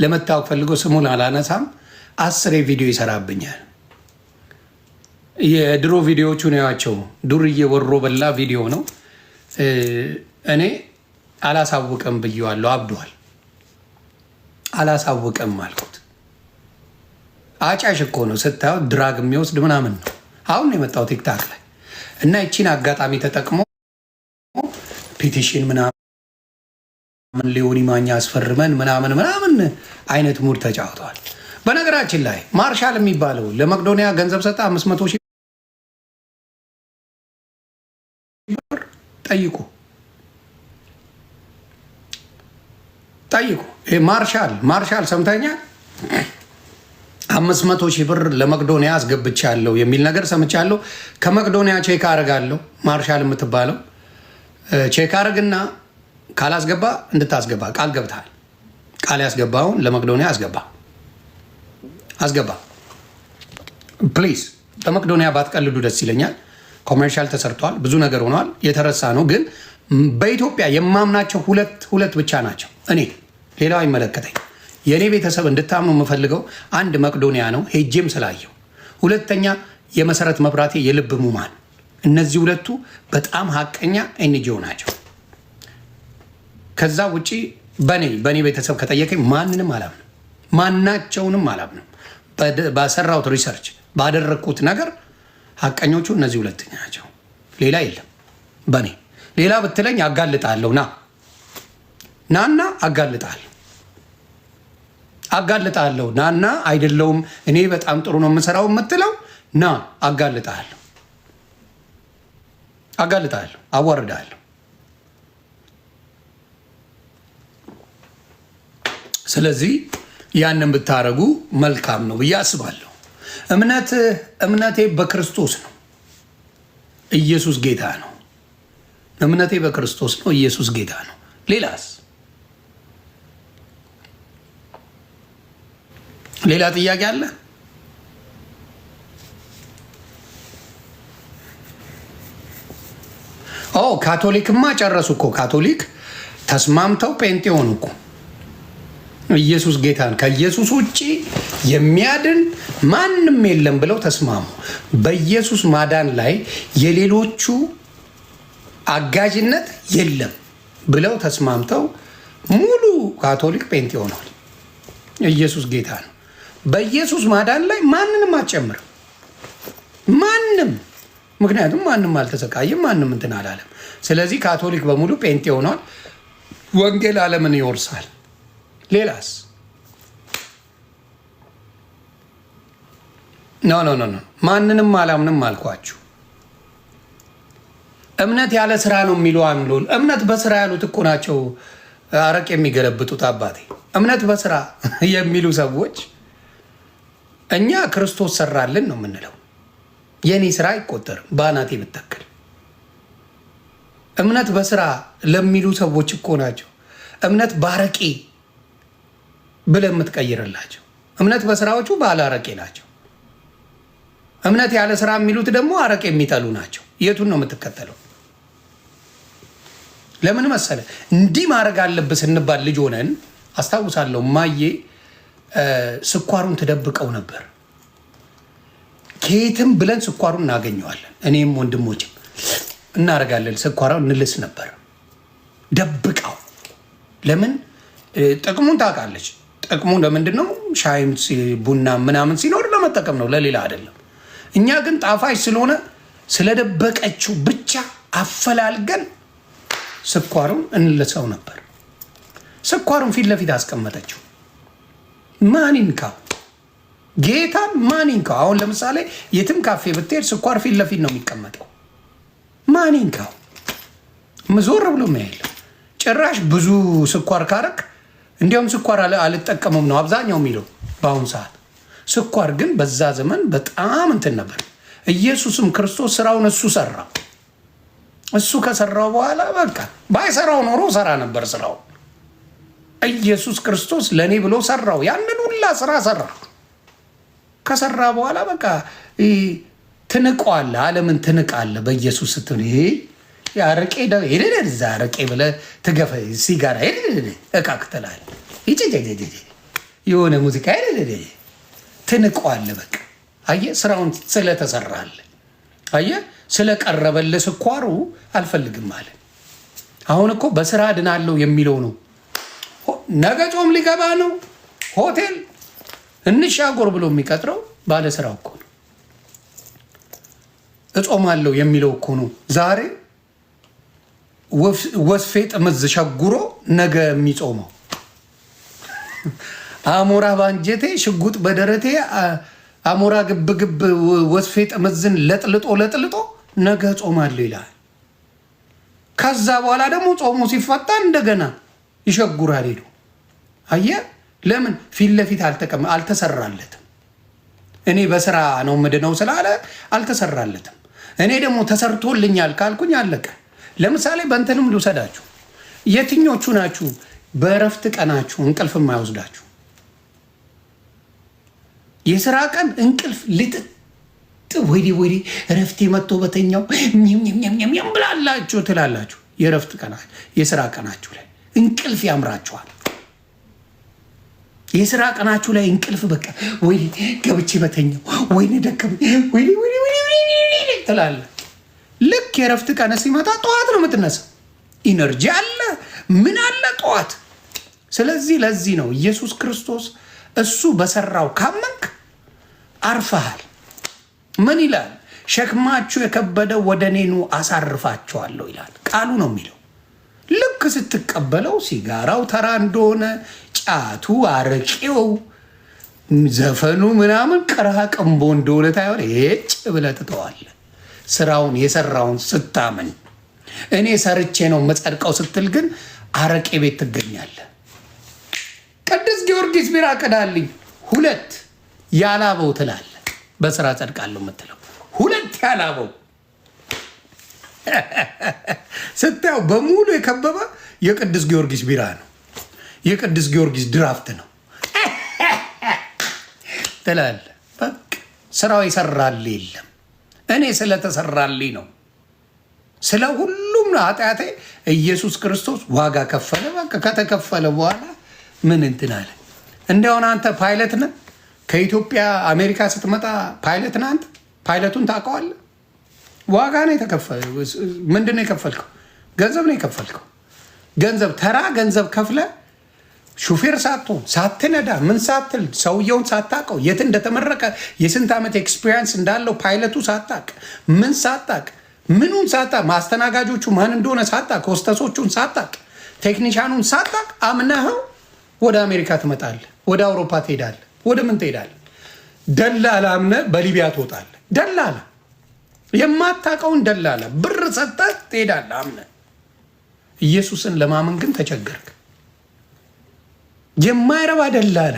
ለመታወቅ ፈልጎ ስሙን አላነሳም 10 ቪዲዮ ይሰራብኛል። የድሮ ቪዲዮዎቹ ነው ያቸው። ዱርዬ ወሮ በላ ቪዲዮ ነው። እኔ አላሳውቅም ብዬዋለሁ። አብዷል። አላሳውቅም አልኩት። አጫሽ እኮ ነው ስታየው፣ ድራግ የሚወስድ ምናምን ነው። አሁን የመጣው ቲክታክ ላይ እና ይቺን አጋጣሚ ተጠቅሞ ፒቲሽን ምናምን ሊሆን ማኛ አስፈርመን ምናምን አይነት ሙድ ተጫውተዋል። በነገራችን ላይ ማርሻል የሚባለው ለመቅዶኒያ ገንዘብ ሰጠ 500,000 ብር ጠይቁ። ማርሻል ሰምተኛ 500,000 ብር ለመቅዶኒያ አስገብቻለሁ የሚል ነገር ሰምቻለሁ። ከመቅዶኒያ ቼክ አረጋለሁ። ማርሻል የምትባለው ቼክ አረግና ካላስገባ እንድታስገባ ቃል ገብታል። ቃል ያስገባውን ለመቅዶኒያ አስገባ ፕሊዝ። ለመቅዶኒያ ባትቀልዱ ደስ ይለኛል። ኮመርሻል ተሰርቷል፣ ብዙ ነገር ሆኗል። የተረሳ ነው። ግን በኢትዮጵያ የማምናቸው ሁለት ብቻ ናቸው። እኔ ሌላው አይመለከተኝ። የእኔ ቤተሰብ እንድታምኑ የምፈልገው አንድ መቅዶኒያ ነው፣ ሄጄም ስላየው። ሁለተኛ የመሰረት መብራቴ የልብ ሙማን። እነዚህ ሁለቱ በጣም ሀቀኛ ኤንጂኦ ናቸው። ከዛ ውጪ በእኔ ቤተሰብ ከጠየቀኝ ማንንም አላምንም፣ ማናቸውንም አላምንም። ባሰራሁት ሪሰርች ባደረግኩት ነገር ሀቀኞቹ እነዚህ ሁለተኛ ናቸው። ሌላ የለም። በእኔ ሌላ ብትለኝ አጋልጣለሁ። ናና አጋልጣለሁ። ናና አይደለውም እኔ በጣም ጥሩ ነው የምሰራው የምትለው ና አጋልጣለሁ፣ አዋርዳለሁ። ስለዚህ ያንን ብታረጉ መልካም ነው ብዬ አስባለሁ። እምነቴ በክርስቶስ ነው። ኢየሱስ ጌታ ነው። እምነቴ በክርስቶስ ነው። ኢየሱስ ጌታ ነው። ሌላ ጥያቄ አለ? ካቶሊክማ ጨረሱ እኮ። ካቶሊክ ተስማምተው ጴንጤ ሆኑ እኮ። ኢየሱስ ጌታን ከኢየሱስ ውጭ የሚያድን ማንም የለም ብለው ተስማሙ። በኢየሱስ ማዳን ላይ የሌሎቹ አጋዥነት የለም ብለው ተስማምተው ሙሉ ካቶሊክ ጴንጤ ሆኗል። ኢየሱስ ጌታ ነው። በኢየሱስ ማዳን ላይ ማንንም አትጨምርም። ማንም፣ ምክንያቱም ማንም አልተሰቃየም፣ ማንም እንትን አላለም። ስለዚህ ካቶሊክ በሙሉ ጴንጤ ሆኗል። ወንጌል ዓለምን ይወርሳል። ሌላስ? ኖ ማንንም አላምንም አልኳችሁ። እምነት ያለ ስራ ነው የሚሉ አምሎ እምነት በስራ ያሉት እኮ ናቸው አረቅ የሚገለብጡት። አባቴ እምነት በስራ የሚሉ ሰዎች እኛ ክርስቶስ ሰራልን ነው የምንለው። የኔ ስራ አይቆጠርም በአናቴ ብተክል። እምነት በስራ ለሚሉ ሰዎች እኮ ናቸው እምነት ባረቄ ብለህ የምትቀይርላቸው። እምነት በስራዎቹ ባለ አረቄ ናቸው። እምነት ያለ ስራ የሚሉት ደግሞ አረቄ የሚጠሉ ናቸው። የቱን ነው የምትከተለው? ለምን መሰለ እንዲህ ማድረግ አለብህ ስንባል ልጅ ሆነን አስታውሳለሁ። ማዬ ስኳሩን ትደብቀው ነበር። ከየትም ብለን ስኳሩን እናገኘዋለን። እኔም ወንድሞችም እናደርጋለን። ስኳሩን እንልስ ነበር ደብቀው። ለምን? ጥቅሙን ታውቃለች። ጥቅሙ ለምንድን ነው? ሻይም ቡና ምናምን ሲኖር ለመጠቀም ነው፣ ለሌላ አይደለም። እኛ ግን ጣፋጭ ስለሆነ ስለደበቀችው ብቻ አፈላልገን ስኳሩን እንልሰው ነበር። ስኳሩን ፊት ለፊት አስቀመጠችው። ማን ይንካው? ጌታን ማን ይንካው? አሁን ለምሳሌ የትም ካፌ ብትሄድ ስኳር ፊት ለፊት ነው የሚቀመጠው። ማን ይንካው? ዞር ብሎ ያየለ። ጭራሽ ብዙ ስኳር ካረክ እንዲያውም ስኳር አልጠቀምም ነው አብዛኛው የሚለው በአሁኑ ሰዓት። ስኳር ግን በዛ ዘመን በጣም እንትን ነበር። ኢየሱስም ክርስቶስ ስራውን እሱ ሰራው። እሱ ከሰራው በኋላ በቃ ባይሰራው ኖሮ ሰራ ነበር ስራው። ኢየሱስ ክርስቶስ ለእኔ ብሎ ሰራው። ያንን ሁላ ስራ ሰራ። ከሰራ በኋላ በቃ ትንቀዋለህ፣ ዓለምን ትንቃለህ። በኢየሱስ ስትል አረቄ ዛ አረቄ ብለህ ትገፈ ሲጋራ እቃክትላል የሆነ ሙዚቃ ትንቀዋለህ። በቃ አየህ፣ ስራውን ስለተሰራለህ። አየህ፣ ስለቀረበልህ ስኳሩ አልፈልግም አለ። አሁን እኮ በስራ ድናለሁ የሚለው ነው። ነገ ጾም ሊገባ ነው። ሆቴል እንሻጎር ብሎ የሚቀጥረው ባለስራው እኮ ነው። እጾማለሁ የሚለው እኮ ነው። ዛሬ ወስፌ ጥምዝ ሸጉሮ ነገ የሚጾመው አሞራ ባንጀቴ ሽጉጥ በደረቴ አሞራ ግብግብ ወስፌ ጥምዝን ለጥልጦ ነገ ጾማለሁ ይላል። ከዛ በኋላ ደግሞ ጾሙ ሲፈታ እንደገና ይሸጉራል ሄዶ። አየህ፣ ለምን ፊት ለፊት አልተሰራለትም። እኔ በስራ ነው ምድነው ስላለ አልተሰራለትም። እኔ ደግሞ ተሰርቶልኛል ካልኩኝ አለቀ። ለምሳሌ በእንትንም ልውሰዳችሁ። የትኞቹ ናችሁ በእረፍት ቀናችሁ እንቅልፍ የማይወስዳችሁ? የስራ ቀን እንቅልፍ ልጥጥ ወዲ እረፍቴ መጥቶ በተኛው ሚም ብላላችሁ ትላላችሁ። የእረፍት ቀናችሁ የስራ ቀናችሁ ላይ እንቅልፍ ያምራችኋል። የስራ ቀናችሁ ላይ እንቅልፍ በቃ ወይ ገብቼ በተኛው ወይ ደከም ወይ ትላለህ። ልክ የእረፍት ቀን ሲመጣ ጠዋት ነው የምትነሳው። ኢነርጂ አለ፣ ምን አለ ጠዋት። ስለዚህ ለዚህ ነው ኢየሱስ ክርስቶስ እሱ በሰራው ካመንክ አርፈሃል። ምን ይላል? ሸክማችሁ የከበደ ወደ እኔ ኑ አሳርፋችኋለሁ ይላል። ቃሉ ነው የሚለው። ልክ ስትቀበለው ሲጋራው ተራ እንደሆነ፣ ጫቱ፣ አረቄው፣ ዘፈኑ ምናምን ቅርሃ ቅንቦ እንደሆነ ታይሆን ጭ ብለህ ትተዋለህ። ስራውን የሰራውን ስታምን እኔ ሰርቼ ነው መጸድቀው ስትል ግን አረቄ ቤት ትገኛለህ። ቅዱስ ጊዮርጊስ ቢራ ቅዳልኝ 2 ያላበው ትላለህ። በስራ ጸድቃለሁ የምትለው 2 ያላበው ስታየው በሙሉ የከበበ የቅዱስ ጊዮርጊስ ቢራ ነው። የቅዱስ ጊዮርጊስ ድራፍት ነው ትላለህ። በቃ ስራው ይሰራል የለም። እኔ ስለተሰራልኝ ነው። ስለ ሁሉም ኃጢአቴ ኢየሱስ ክርስቶስ ዋጋ ከፈለ። በቃ ከተከፈለ በኋላ ምን እንትን አለ። እንደሆነ አንተ ፓይለት ነህ። ከኢትዮጵያ አሜሪካ ስትመጣ ፓይለት ነህ አንተ። ፓይለቱን ታውቀዋለህ። ዋጋ ነው የተከፈለ። ምንድን ነው የከፈልከው? ገንዘብ ነው የከፈልከው። ገንዘብ ተራ ገንዘብ ከፍለ ሹፌር ሳትሆን ሳትነዳ ምን ሳትል ሰውየውን ሳታውቀው የት እንደተመረቀ የስንት ዓመት ኤክስፒሪየንስ እንዳለው ፓይለቱ ሳታቅ ምን ሳታቅ ምኑን ሳታቅ ማስተናጋጆቹ ማን እንደሆነ ሳታቅ ሆስተሶቹን ሳታቅ ቴክኒሻኑን ሳታቅ አምነኸው ወደ አሜሪካ ትመጣለህ። ወደ አውሮፓ ትሄዳለህ። ወደ ምን ትሄዳለህ? ደላላ አምነህ በሊቢያ ትወጣለህ። ደላላ የማታውቀውን ደላላ ብር ሰጠህ ትሄዳለህ አምነህ። ኢየሱስን ለማመን ግን ተቸገርክ። የማይረባ ደላላ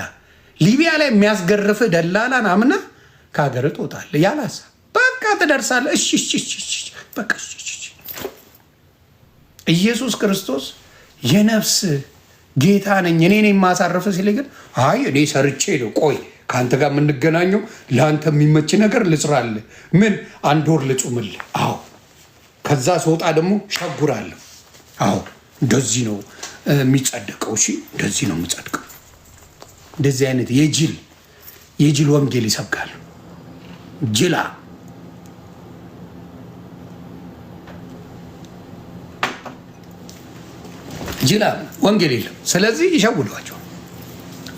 ሊቢያ ላይ የሚያስገርፍህ ደላላን አምነህ ከሀገር ትወጣለህ። ያላሳ በቃ ትደርሳለህ። በቃ ኢየሱስ ክርስቶስ የነፍስ ጌታ ነኝ እኔ ነኝ የማሳርፍ ሲል ግን አይ እኔ ሰርቼ ነው ቆይ ከአንተ ጋር የምንገናኘው ለአንተ የሚመች ነገር ልስራልህ። ምን 1 ወር ልጹምልህ። አዎ ከዛ ስወጣ ደግሞ ሸጉራለሁ። አዎ እንደዚህ ነው የሚጸድቀው። እሺ እንደዚህ ነው የሚጸድቀው። እንደዚህ አይነት የጅል ወንጌል ይሰብካሉ። ጅላ ወንጌል የለም። ስለዚህ ይሸውዷቸዋል።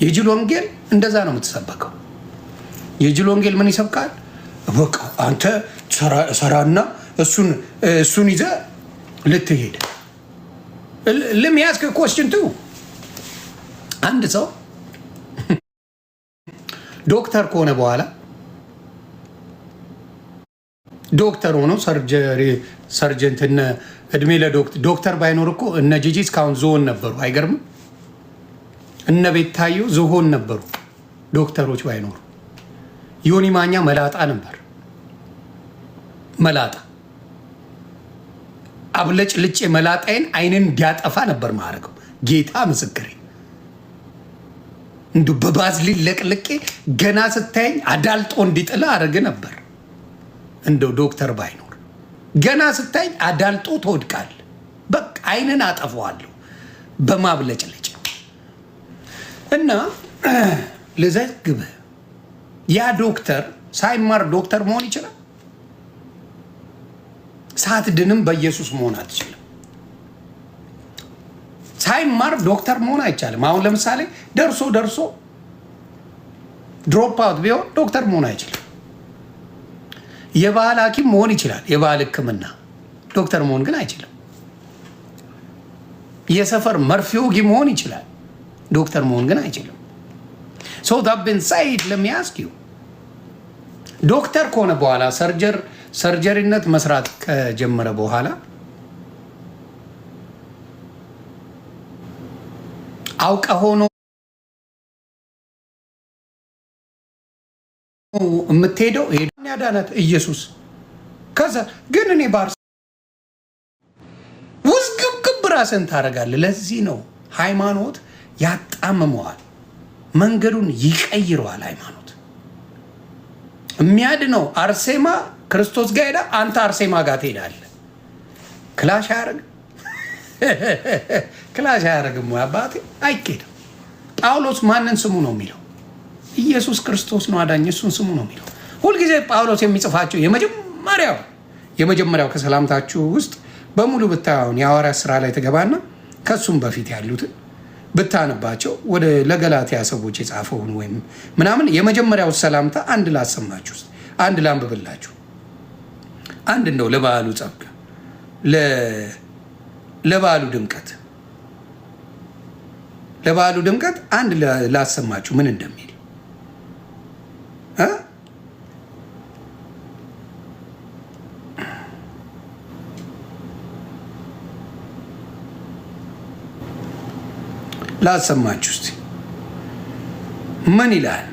የጅል ወንጌል እንደዛ ነው የምትሰበከው። የጅል ወንጌል ምን ይሰብካል? በቃ አንተ ሰራና እሱን ይዘህ ልትሄድ ልም ያስክ ኮስችን ቱ አንድ ሰው ዶክተር ከሆነ በኋላ ዶክተር ሆኖ ሰርጀንት እድሜ ዶክተር ባይኖር እኮ እነ ጂጂ እስካሁን ዝሆን ነበሩ። አይገርምም? እነ ቤታዩ ዝሆን ነበሩ ዶክተሮች ባይኖሩ። ዮኒ ማኛ መላጣ ነበር። መላጣ አብለጭ ልጭ መላጣይን አይንን እንዲያጠፋ ነበር ማድረገው። ጌታ ምስክሬ እንዱ በባዝሊን ለቅልቄ ገና ስታየኝ አዳልጦ እንዲጥላ አረግ ነበር። እንደው ዶክተር ባይኖር ገና ስታየኝ አዳልጦ ትወድቃል። በቃ አይንን አጠፋዋለሁ በማብለጭለጭ እና ልዘግብ። ያ ዶክተር ሳይማር ዶክተር መሆን ይችላል። ሳትድንም በኢየሱስ መሆን አትችልም። ሳይማር ዶክተር መሆን አይቻልም። አሁን ለምሳሌ ደርሶ ድሮፕ አውት ቢሆን ዶክተር መሆን አይችልም። የባህል ሐኪም መሆን ይችላል፣ የባህል ሕክምና ዶክተር መሆን ግን አይችልም። የሰፈር መርፌ ወጊ መሆን ይችላል፣ ዶክተር መሆን ግን አይችልም። ሶ ዳብን ሳይድ ለሚያስኪው ዶክተር ከሆነ በኋላ ሰርጀሪነት መስራት ከጀመረ በኋላ አውቀ ሆኖ የምትሄደው ያዳናት ኢየሱስ። ከዛ ግን እኔ ባርስ ውዝግብግብ ራስን ታደርጋለህ። ለዚህ ነው ሃይማኖት ያጣምመዋል፣ መንገዱን ይቀይረዋል። ሃይማኖት የሚያድነው አርሴማ ክርስቶስ ጋር ሄዳ አንተ አርሴማ ጋር ትሄዳለህ። ክላሽ አያደርግም፣ ክላሽ አያደርግም ወይ አባቴ? አይኬድም። ጳውሎስ ማንን ስሙ ነው የሚለው? ኢየሱስ ክርስቶስ ነው አዳኝ፣ እሱን ስሙ ነው የሚለው። ሁልጊዜ ጳውሎስ የሚጽፋቸው የመጀመሪያው ከሰላምታችሁ ውስጥ በሙሉ ብታዩን የሐዋርያት ስራ ላይ ትገባና ከሱም በፊት ያሉትን ብታነባቸው ወደ ለገላትያ ሰዎች የጻፈውን ወይም ምናምን የመጀመሪያው ሰላምታ አንድ ላሰማችሁ፣ አንድ ላንብብላችሁ። አንድ እንደው ለበዓሉ ጸጋ ለበዓሉ ድምቀት አንድ ላሰማችሁ ምን እንደሚል ላሰማችሁ። እስቲ ምን ይላል?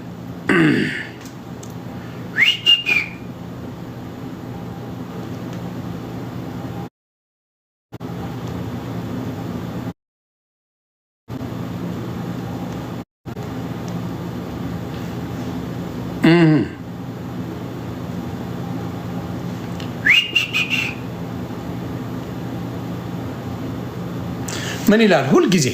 ምን ይላል? ሁልጊዜ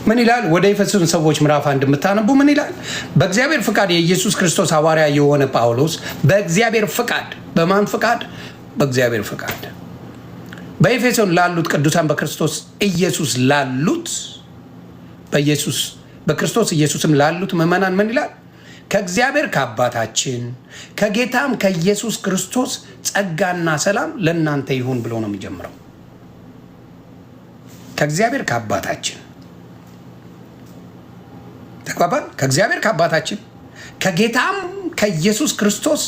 ምን ይላል? ወደ ኤፌሶን ሰዎች ምዕራፍ 1 የምታነቡ ምን ይላል? በእግዚአብሔር ፍቃድ የኢየሱስ ክርስቶስ ሐዋርያ የሆነ ጳውሎስ በእግዚአብሔር ፍቃድ፣ በማን ፍቃድ? በእግዚአብሔር ፍቃድ በኤፌሶን ላሉት ቅዱሳን በክርስቶስ ኢየሱስ ላሉት በክርስቶስ ኢየሱስም ላሉት ምዕመናን ምን ይላል? ከእግዚአብሔር ከአባታችን ከጌታም ከኢየሱስ ክርስቶስ ጸጋና ሰላም ለእናንተ ይሁን ብሎ ነው የሚጀምረው። ከእግዚአብሔር ከአባታችን ተቋባል። ከእግዚአብሔር ከአባታችን ከጌታም ከኢየሱስ ክርስቶስ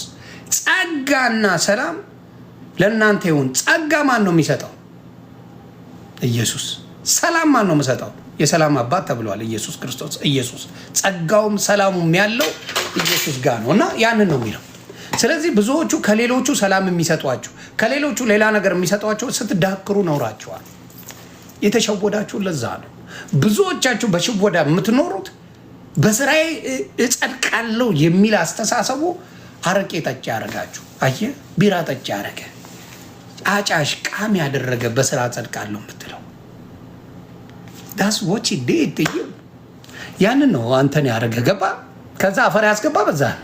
ጸጋና ሰላም ለእናንተ ይሁን። ጸጋ ማን ነው የሚሰጠው? ኢየሱስ። ሰላም ማን ነው የሚሰጠው? የሰላም አባት ተብሏል ኢየሱስ ክርስቶስ። ኢየሱስ ጸጋውም ሰላሙም ያለው ኢየሱስ ጋር ነው እና ያንን ነው የሚለው። ስለዚህ ብዙዎቹ ከሌሎቹ ሰላም የሚሰጧችሁ ከሌሎቹ ሌላ ነገር የሚሰጧቸው ስትዳክሩ ኖራችኋል። የተሸወዳችሁ ለዛ ነው። ብዙዎቻችሁ በሽወዳ የምትኖሩት በስራዬ እጸድቃለሁ የሚል አስተሳሰቡ አረቄ ጠጭ ያደረጋችሁ። አየህ፣ ቢራ ጠጭ ያደረገ አጫሽ ቃም ያደረገ በስራ እጸድቃለሁ የምትለው ዳስ ዎች ዴት ያንን ነው አንተን ያደረገ። ገባ? ከዛ አፈር ያስገባ በዛ ነው።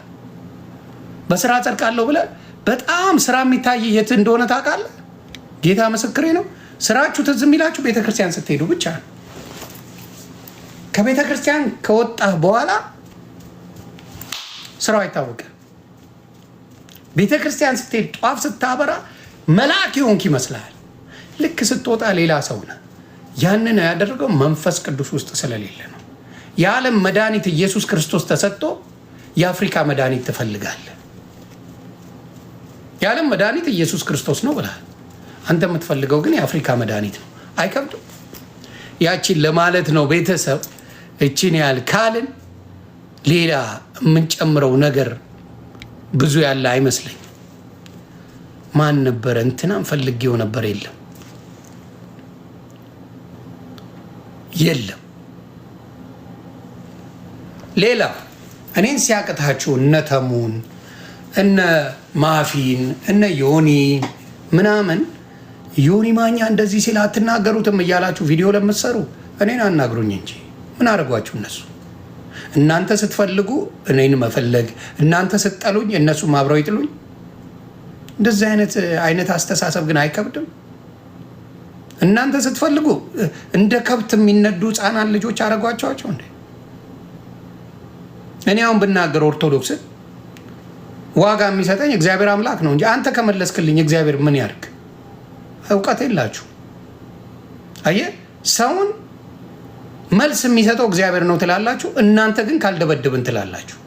በስራ እጸድቃለሁ ብለህ በጣም ስራ የሚታይ የት እንደሆነ ታውቃለህ? ጌታ ምስክሬ ነው። ስራችሁ ትዝ የሚላችሁ ቤተክርስቲያን ስትሄዱ ብቻ ነው። ከቤተክርስቲያን ከወጣህ በኋላ ስራው አይታወቅም። ቤተክርስቲያን ስትሄድ ጧፍ ስታበራ መልአክ የሆንክ ይመስልሃል። ልክ ስትወጣ ሌላ ሰው ነህ። ያንን ያደረገው መንፈስ ቅዱስ ውስጥ ስለሌለ ነው። የዓለም መድኃኒት ኢየሱስ ክርስቶስ ተሰጥቶ የአፍሪካ መድኃኒት ትፈልጋለህ። የዓለም መድኃኒት ኢየሱስ ክርስቶስ ነው ብለሃል። አንተ የምትፈልገው ግን የአፍሪካ መድኃኒት ነው። አይከብድም? ያቺን ለማለት ነው ቤተሰብ። እችን ያህል ካልን ሌላ የምንጨምረው ነገር ብዙ ያለ አይመስለኝ። ማን ነበረ እንትናም ፈልጌው ነበር። የለም። ሌላ እኔን ሲያቅታችሁ እነ ተሙን እነ ማፊን እነ ዮኒ ምናምን ዮኒ ማኛ እንደዚህ ሲል አትናገሩትም እያላችሁ ቪዲዮ ለምትሰሩ እኔን አናግሩኝ እንጂ ምን አድርጓችሁ እነሱ። እናንተ ስትፈልጉ እኔን መፈለግ፣ እናንተ ስትጠሉኝ እነሱም አብረው ይጥሉኝ። እንደዚህ አይነት አስተሳሰብ ግን አይከብድም? እናንተ ስትፈልጉ እንደ ከብት የሚነዱ ህፃናት ልጆች አረጓቸዋቸው እንዴ? እኔ አሁን ብናገር ኦርቶዶክስን ዋጋ የሚሰጠኝ እግዚአብሔር አምላክ ነው እንጂ አንተ ከመለስክልኝ እግዚአብሔር ምን ያርግ? እውቀት የላችሁ። አየህ፣ ሰውን መልስ የሚሰጠው እግዚአብሔር ነው ትላላችሁ፣ እናንተ ግን ካልደበድብን ትላላችሁ።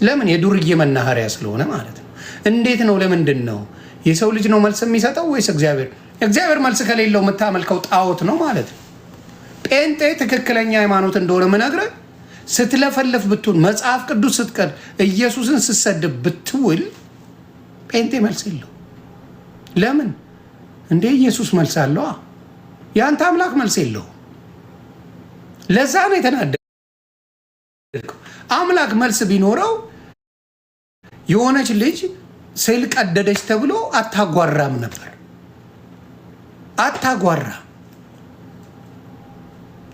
ለምን? የዱርዬ መናኸሪያ ስለሆነ ማለት ነው። እንዴት ነው? ለምንድን ነው? የሰው ልጅ ነው መልስ የሚሰጠው ወይስ እግዚአብሔር? እግዚአብሔር መልስ ከሌለው የምታመልከው ጣዖት ነው ማለት ነው። ጴንጤ ትክክለኛ ሃይማኖት እንደሆነ ምነግርህ ስትለፈልፍ ብትውል፣ መጽሐፍ ቅዱስ ስትቀር፣ ኢየሱስን ስትሰድብ ብትውል ጴንጤ መልስ የለው። ለምን እንዴ? ኢየሱስ መልስ አለዋ። የአንተ አምላክ መልስ የለው። ለዛ ነው የተናደድከው። አምላክ መልስ ቢኖረው የሆነች ልጅ ስዕል ቀደደች ተብሎ አታጓራም ነበር። አታጓራ።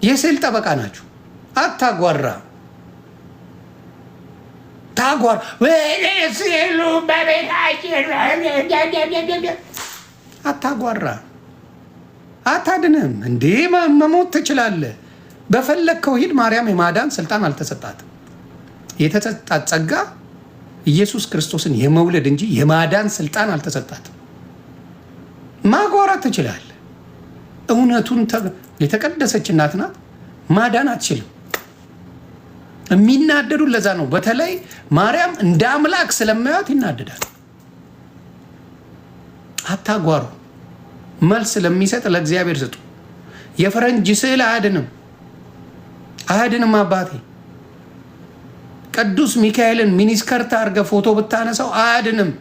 የስዕል ጠበቃ ናችሁ። አታጓራ። ታጓራ ስዕሉ አታጓራ። አታድንም እንዴ? መሞት ትችላለህ። በፈለግከው ሂድ። ማርያም የማዳን ስልጣን አልተሰጣትም። የተሰጣት ጸጋ ኢየሱስ ክርስቶስን የመውለድ እንጂ የማዳን ስልጣን አልተሰጣትም። ማጓራት ትችላለህ። እውነቱን የተቀደሰች እናት ናት። ማዳን አትችልም። የሚናደዱ ለዛ ነው። በተለይ ማርያም እንደ አምላክ ስለማያት ይናደዳል። አታጓሩ። መልስ ለሚሰጥ ለእግዚአብሔር ስጡ። የፈረንጅ ስዕል አያድንም። አባቴ ቅዱስ ሚካኤልን ሚኒስከርት አድርገ ፎቶ ብታነሳው አያድንም።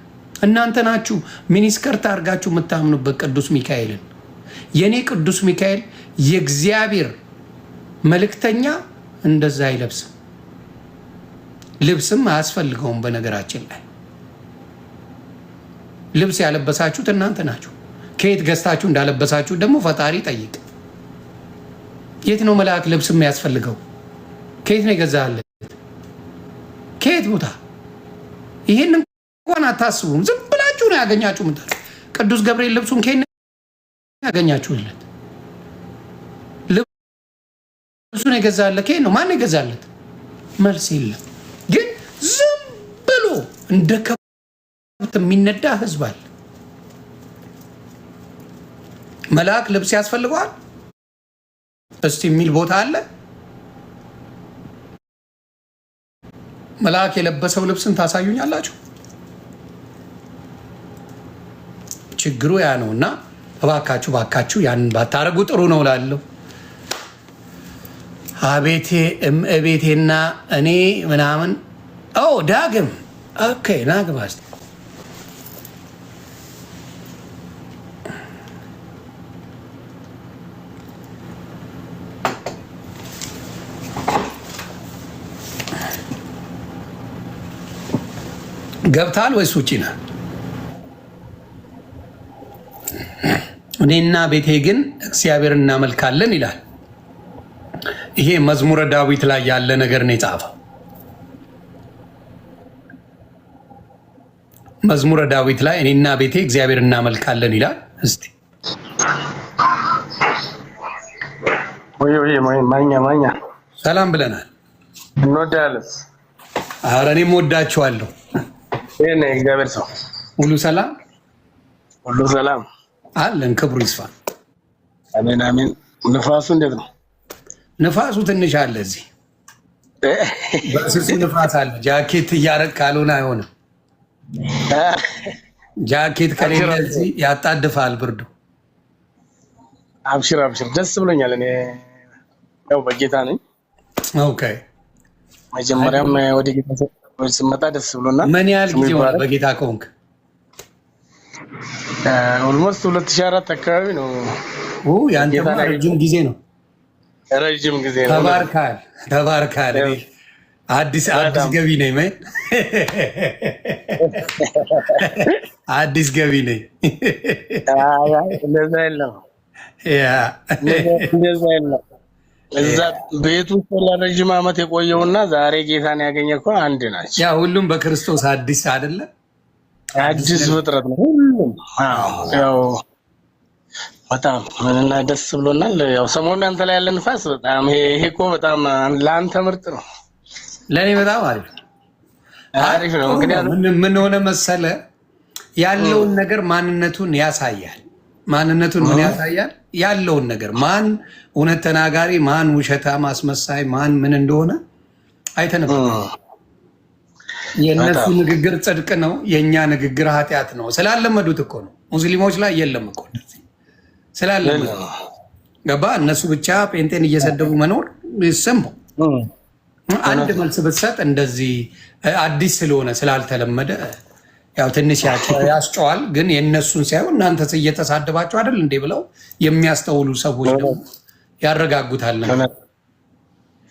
እናንተ ናችሁ ሚኒስከርት አድርጋችሁ የምታምኑበት ቅዱስ ሚካኤልን። የኔ ቅዱስ ሚካኤል የእግዚአብሔር መልእክተኛ እንደዛ አይለብስም። ልብስም አያስፈልገውም። በነገራችን ላይ ልብስ ያለበሳችሁት እናንተ ናችሁ። ከየት ገዝታችሁ እንዳለበሳችሁ ደግሞ ፈጣሪ ጠይቅ። የት ነው መልአክ ልብስ የሚያስፈልገው? ከየት ነው የገዛለት? ከየት ቦታ? ይህን እንኳን አታስቡም። ዝም ብላችሁ ነው ያገኛችሁ። ምታ ቅዱስ ገብርኤል ልብሱን ከየት ነው ያገኛችሁለት? ልብሱን የገዛለት ከየት ነው? ማን የገዛለት? መልስ የለም። ግን ዝም ብሎ እንደ ከብት የሚነዳ ህዝብ አለ። መልአክ ልብስ ያስፈልገዋል እስቲ የሚል ቦታ አለ? መልአክ የለበሰው ልብስን ታሳዩኛላችሁ? ችግሩ ያ ነው። እና እባካችሁ ያን ባታረጉ ጥሩ ነው እላለሁ። አቤቴ እቤቴና እኔ ምናምን ዳግም ኦኬ ናግባ ገብታል ወይስ ውጪ ነህ? እኔና ቤቴ ግን እግዚአብሔር እናመልካለን ይላል። ይሄ መዝሙረ ዳዊት ላይ ያለ ነገር ነው የጻፈው። መዝሙረ ዳዊት ላይ እኔና ቤቴ እግዚአብሔር እናመልካለን ይላል። እስቲ ማኛ ሰላም ብለናል። እንወዳለን። ኧረ እኔም ወዳችኋለሁ። እግዚአብሔር ሰው ሁሉ ሰላም አለን። ክብሩ ይስፋ። አሜን። ንፋሱ እንዴት ነው? ንፋሱ ትንሽ አለ እዚህ በስሱ ንፋስ አለ። ጃኬት እያረግ ካልሆነ አይሆንም። ጃኬት ከሌለ እዚህ ያጣድፋል ብርዱ። አብሽር ደስ ብሎኛል። እኔ ያው በጌታ ነኝ። ኦኬ መጀመሪያም ወደ ጌታ ስመጣ ደስ ብሎናል። ምን ያህል ጊዜ ሆነ በጌታ ከሆንክ? ኦልሞስት 2004 አካባቢ ነው። ያንተማ ረጅም ጊዜ ነው። ረጅም ጊዜ ነው። ተባርካል። አዲስ ገቢ ነኝ ማለት አዲስ ገቢ ነኝ። እንደዛ የለም እዛ ቤቱ ለረጅም ዓመት የቆየውና ዛሬ ጌታን ያገኘ እኮ አንድ ናቸው። ያ ሁሉም በክርስቶስ አዲስ አይደለ? አዲስ ፍጥረት ነው ሁሉም። ያው በጣም ምንና ደስ ብሎናል። ያው ሰሞኑን አንተ ላይ ያለ ንፋስ በጣም ይሄ እኮ በጣም ለአንተ ምርጥ ነው። ለኔ በጣም አሪፍ ነው። ምክንያቱም ምን ሆነ መሰለ ያለውን ነገር ማንነቱን ያሳያል። ማንነቱን ምን ያሳያል? ያለውን ነገር ማን እውነት ተናጋሪ፣ ማን ውሸታም አስመሳይ፣ ማን ምን እንደሆነ አይተነብም። የእነሱ ንግግር ጽድቅ ነው፣ የእኛ ንግግር ኃጢአት ነው። ስላለመዱት እኮ ነው። ሙስሊሞች ላይ የለም እኮ ስላለመዱ ገባ። እነሱ ብቻ ጴንጤን እየሰደቡ መኖር ይሰሙ። አንድ መልስ ብትሰጥ እንደዚህ አዲስ ስለሆነ ስላልተለመደ ያው ትንሽ ያስጨዋል። ግን የእነሱን ሳይሆን እናንተ እየተሳደባቸው አይደል እንዴ ብለው የሚያስተውሉ ሰዎች ደግሞ ያረጋጉታል።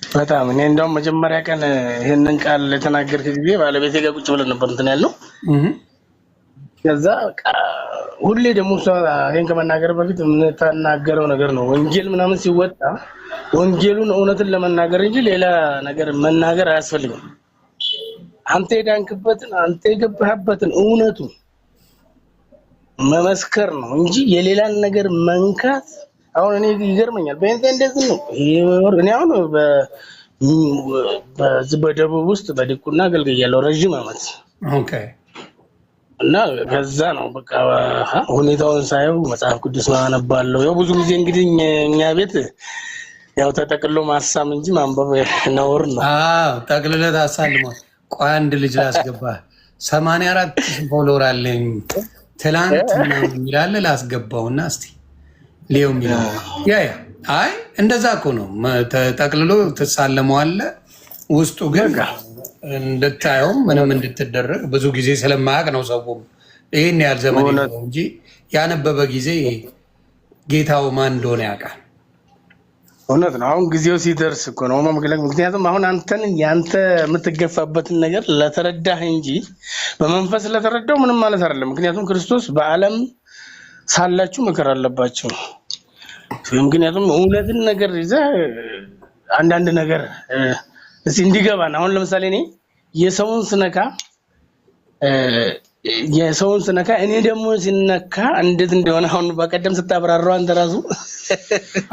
በጣም እኔ እንደውም መጀመሪያ ቀን ይህንን ቃል የተናገርክ ጊዜ ባለቤቴ ጋር ቁጭ ብለን ነበር እንትን ያልነው። ከዛ ሁሌ ደግሞ እሷ ይሄን ከመናገር በፊት የምትናገረው ነገር ነው። ወንጌል ምናምን ሲወጣ ወንጌሉን እውነትን ለመናገር እንጂ ሌላ ነገር መናገር አያስፈልግም። አንተ የዳንክበትን አንተ የገባህበትን እውነቱን መመስከር ነው እንጂ የሌላን ነገር መንካት። አሁን እኔ ይገርመኛል። በእንተ እንደዚህ ነው። እኔ አሁን በደቡብ ውስጥ በዲቁና አገልግያለሁ ረጅም ዓመት። ኦኬ። እና ከዛ ነው በቃ ሁኔታውን ሳየው መጽሐፍ ቅዱስ ማነባለሁ። ያው ብዙ ጊዜ እንግዲህ እኛ ቤት ያው ተጠቅሎ ማሳም እንጂ ማንበብ ነውር ነው። ጠቅልለት አሳልሟል። ቆይ አንድ ልጅ ላስገባ 84 ፎሎወር አለኝ ትላንት ይላል ላስገባውና እስቲ ሊው ሚለው አይ እንደዛ እኮ ነው። ተጠቅልሎ ትሳለመዋለህ። ውስጡ ግን እንድታየው ምንም እንድትደረግ ብዙ ጊዜ ስለማያውቅ ነው ሰው ይሄን ያህል ዘመን ነው እንጂ ያነበበ ጊዜ ጌታው ማን እንደሆነ ያውቃል። እውነት ነው። አሁን ጊዜው ሲደርስ እኮ ነው ምክንያቱም አሁን አንተን ያንተ የምትገፋበትን ነገር ለተረዳህ እንጂ በመንፈስ ለተረዳው ምንም ማለት አይደለም። ምክንያቱም ክርስቶስ በዓለም ሳላችሁ መከራ አለባችሁ። ምክንያቱም እውነትን ነገር ይዘህ አንዳንድ ነገር እስቲ እንዲገባን አሁን ለምሳሌ እኔ የሰውን ስነካ እኔ ደግሞ ሲነካ እንዴት እንደሆነ አሁን በቀደም ስታብራራው አንተ ራሱ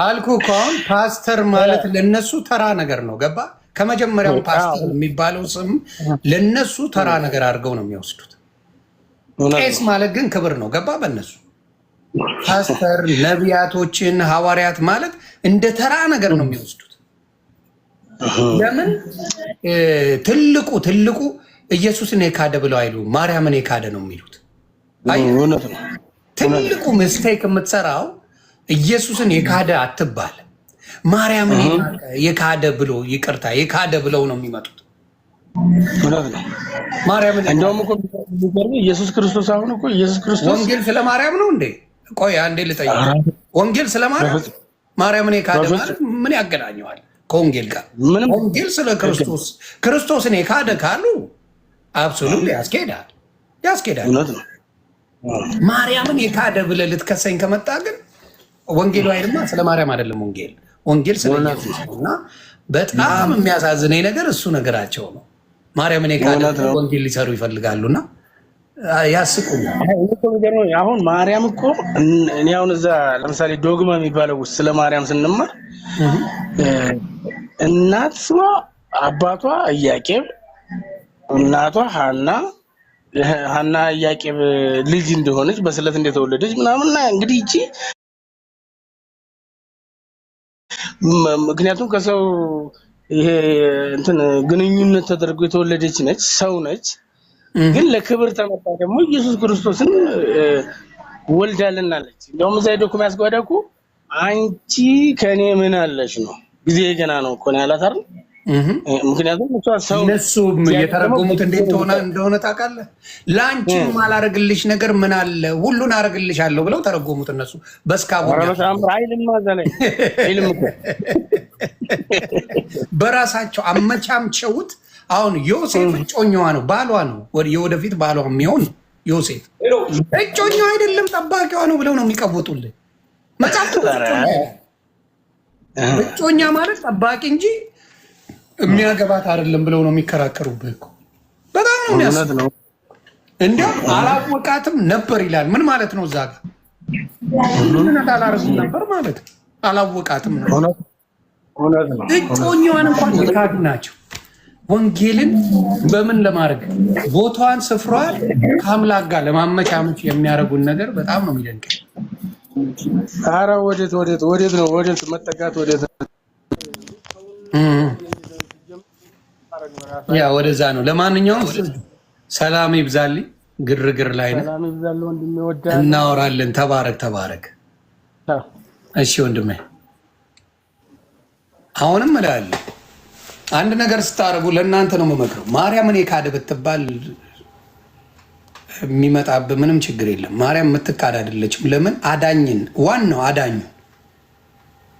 አልኩህ እኮ አሁን ፓስተር ማለት ለነሱ ተራ ነገር ነው። ገባ? ከመጀመሪያው ፓስተር የሚባለው ስም ለነሱ ተራ ነገር አድርገው ነው የሚወስዱት። ቄስ ማለት ግን ክብር ነው። ገባ? በእነሱ ፓስተር፣ ነቢያቶችን፣ ሐዋርያት ማለት እንደ ተራ ነገር ነው የሚወስዱት። ለምን ትልቁ ኢየሱስን የካደ ብለው አይሉ ማርያምን የካደ ነው የሚሉት። ትልቁ ሚስቴክ የምትሰራው ኢየሱስን የካደ አትባል፣ ማርያምን የካደ ብሎ ይቅርታ የካደ ብለው ነው የሚመጡት። ማርያምን እንደውም እኮ ኢየሱስ ክርስቶስ አሁን እኮ ኢየሱስ ክርስቶስ ወንጌል ስለ ማርያም ነው እንዴ? ቆይ አንዴ ልጠይቅ። ወንጌል ስለ ማርያምን የካደ ማለት ምን ያገናኘዋል ከወንጌል ጋር? ወንጌል ስለ ክርስቶስን የካደ ካሉ አብሶሉት ያስኬዳል። ማርያምን የካደ ብለህ ልትከሰኝ ከመጣ ግን ወንጌሉ አይደለም። ስለ ማርያም አይደለም ወንጌል ስለ ኢየሱስ ነው። እና በጣም የሚያሳዝነኝ ነገር እሱ ነገራቸው ነው። ማርያምን የካደ ወንጌል ሊሰሩ ይፈልጋሉና ያስቁኛል። አሁን ማርያም እኮ እኔ አሁን እዛ ለምሳሌ ዶግማ የሚባለው ውስጥ ስለ ማርያም ስንማር እናቷ አባቷ ኢያቄም እናቷ ሐና ኢያቄም ልጅ እንደሆነች በስለት እንደተወለደች ምናምን እንግዲህ እቺ ምክንያቱም ከሰው ይሄ እንትን ግንኙነት ተደርጎ የተወለደች ነች፣ ሰው ነች። ግን ለክብር ተመጣ ደግሞ ኢየሱስ ክርስቶስን ወልዳልናለች። እንደውም እዛ ዶክመንት ያስጓዳኩ አንቺ ከኔ ምን አለሽ ነው ጊዜ ገና ነው እኮ ነው ያላት አይደል? ምክንያቱም እነሱ የተረጎሙት እንዴት እንደሆነ ታውቃለህ? ላንቺ ማላረግልሽ ነገር ምን አለ ሁሉን አረግልሻለሁ ብለው ተረጎሙት እነሱ በራሳቸው አመቻምቸውት። አሁን ዮሴፍ እጮኛዋ ነው፣ ባሏ ነው፣ የወደፊት ባሏ የሚሆን ዮሴፍ እጮኛዋ አይደለም ጠባቂዋ ነው ብለው ነው የሚቀውጡልን መጽሐፍቱ። እጮኛ ማለት ጠባቂ እንጂ የሚያገባት አይደለም ብለው ነው የሚከራከሩብህ እኮ። በጣም ነው የሚያስነው። እንዲያውም አላወቃትም ነበር ይላል። ምን ማለት ነው? እዛ ጋር ምን አላረጉም ነበር ማለት ነው። አላወቃትም ነው። እጮኛዋን እንኳን የካዱ ናቸው። ወንጌልን በምን ለማድረግ ቦታዋን ስፍራዋን ከአምላክ ጋር ለማመቻመች የሚያደርጉን ነገር በጣም ነው የሚደንቀኝ። ኧረ ወዴት ነው መጠጋት? ወዴት ያ ወደዛ ነው። ለማንኛውም ሰላም ይብዛልኝ። ግርግር ላይ ነው፣ እናወራለን። ተባረክ። እሺ ወንድሜ፣ አሁንም እላለሁ አንድ ነገር ስታደርጉ ለእናንተ ነው የምመክረው። ማርያምን የካደ ብትባል የሚመጣብህ ምንም ችግር የለም። ማርያም የምትካድ አይደለችም። ለምን? አዳኝን ዋናው አዳኙ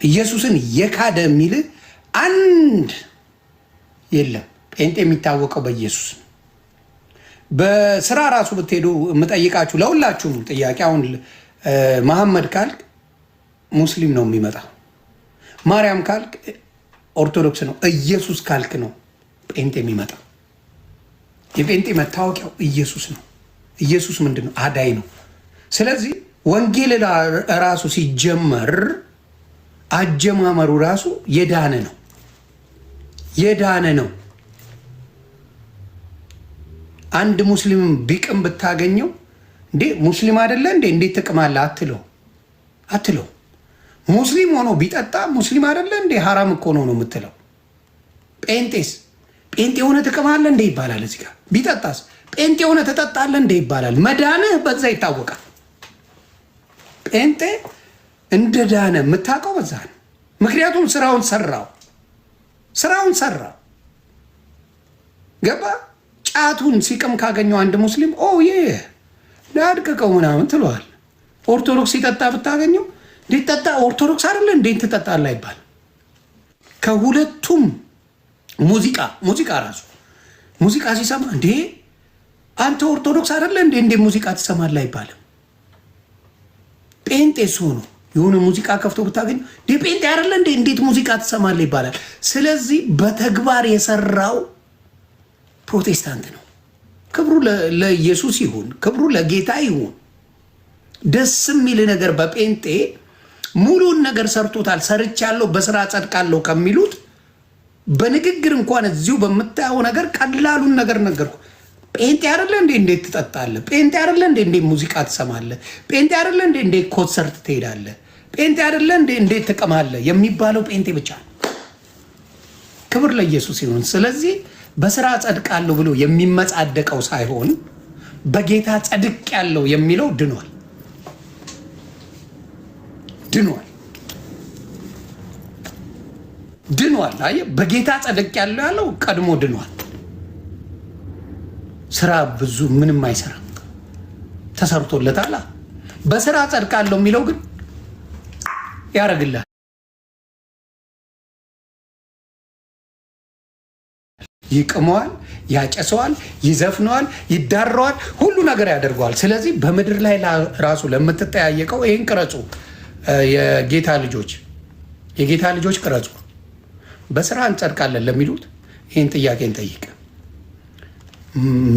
ኢየሱስን የካደ የሚል አንድ የለም። ጴንጤ የሚታወቀው በኢየሱስ ነው። በስራ ራሱ ብትሄዱ የምጠይቃችሁ ለሁላችሁም ጥያቄ፣ አሁን መሐመድ ካልክ ሙስሊም ነው የሚመጣው፣ ማርያም ካልክ ኦርቶዶክስ ነው፣ ኢየሱስ ካልክ ነው ጴንጤ የሚመጣው። የጴንጤ መታወቂያው ኢየሱስ ነው። ኢየሱስ ምንድን ነው? አዳኝ ነው። ስለዚህ ወንጌል ራሱ ሲጀመር አጀማመሩ ራሱ የዳነ ነው። አንድ ሙስሊም ቢቅም ብታገኘው እንዴ ሙስሊም አይደለ እንዴ እንዴት ትቅማለህ አትለው። ሙስሊም ሆኖ ቢጠጣ ሙስሊም አይደለ እንዴ ሐራም እኮ ነው የምትለው። ጴንጤ ሆነ ትቅማለህ እንዴ ይባላል። እዚህ ጋር ቢጠጣስ ጴንጤ ሆነ ትጠጣለህ እንዴ ይባላል። መዳንህ በዛ ይታወቃል። ጴንጤ እንደ ዳነ የምታውቀው በዛ ነው። ምክንያቱም ስራውን ሰራ ገባ። ጫቱን ሲቅም ካገኘው አንድ ሙስሊም ላድቅቀው ምናምን ትለዋል። ኦርቶዶክስ ሲጠጣ ብታገኘው እንዴት ጠጣ ኦርቶዶክስ አይደለ እንዴት ትጠጣለህ ይባል። ከሁለቱም ሙዚቃ ራሱ ሙዚቃ ሲሰማ እንዴ አንተ ኦርቶዶክስ አይደለ እንዴ ሙዚቃ ትሰማለህ አይባልም። ጴንጤ ሆኖ የሆነ ሙዚቃ ከፍቶ ብታገኘው እንዴ ጴንጤ አይደለ እንዴ እንዴት ሙዚቃ ትሰማለህ ይባላል። ስለዚህ በተግባር የሰራው ፕሮቴስታንት ነው። ክብሩ ለኢየሱስ ይሁን፣ ክብሩ ለጌታ ይሁን። ደስ የሚል ነገር በጴንጤ ሙሉን ነገር ሰርቶታል። ሰርቻለሁ በስራ ጸድቃለሁ ከሚሉት በንግግር እንኳን እዚሁ በምታየው ነገር ቀላሉን ነገር ነገርኩ። ጴንጤ አይደለ እንዴ እንዴት ትጠጣለህ? ጴንጤ አይደለ እንዴ እንዴት ሙዚቃ ትሰማለህ? ጴንጤ አይደለ እንዴ እንዴት ኮንሰርት ትሄዳለህ? ጴንጤ አይደለ እንዴ እንዴት ትቀማለህ የሚባለው ጴንጤ ብቻ ነው። ክብር ለኢየሱስ ይሁን። ስለዚህ በስራ ጸድቃለሁ ብሎ የሚመጻደቀው ሳይሆን በጌታ ጸድቅ ያለው የሚለው ድኗል። አየህ፣ በጌታ ጸድቅ ያለው ቀድሞ ድኗል። ስራ ብዙ ምንም አይሰራም፣ ተሰርቶለታል። በስራ ጸድቃለሁ የሚለው ግን ያደርግልሃል። ይቅመዋል፣ ያጨሰዋል፣ ይዘፍነዋል፣ ይዳረዋል፣ ሁሉ ነገር ያደርገዋል። ስለዚህ በምድር ላይ ራሱ ለምትጠያየቀው ይህን ቅረጹ። የጌታ ልጆች ቅረጹ። በስራ እንጸድቃለን ለሚሉት ይህን ጥያቄ እንጠይቅ።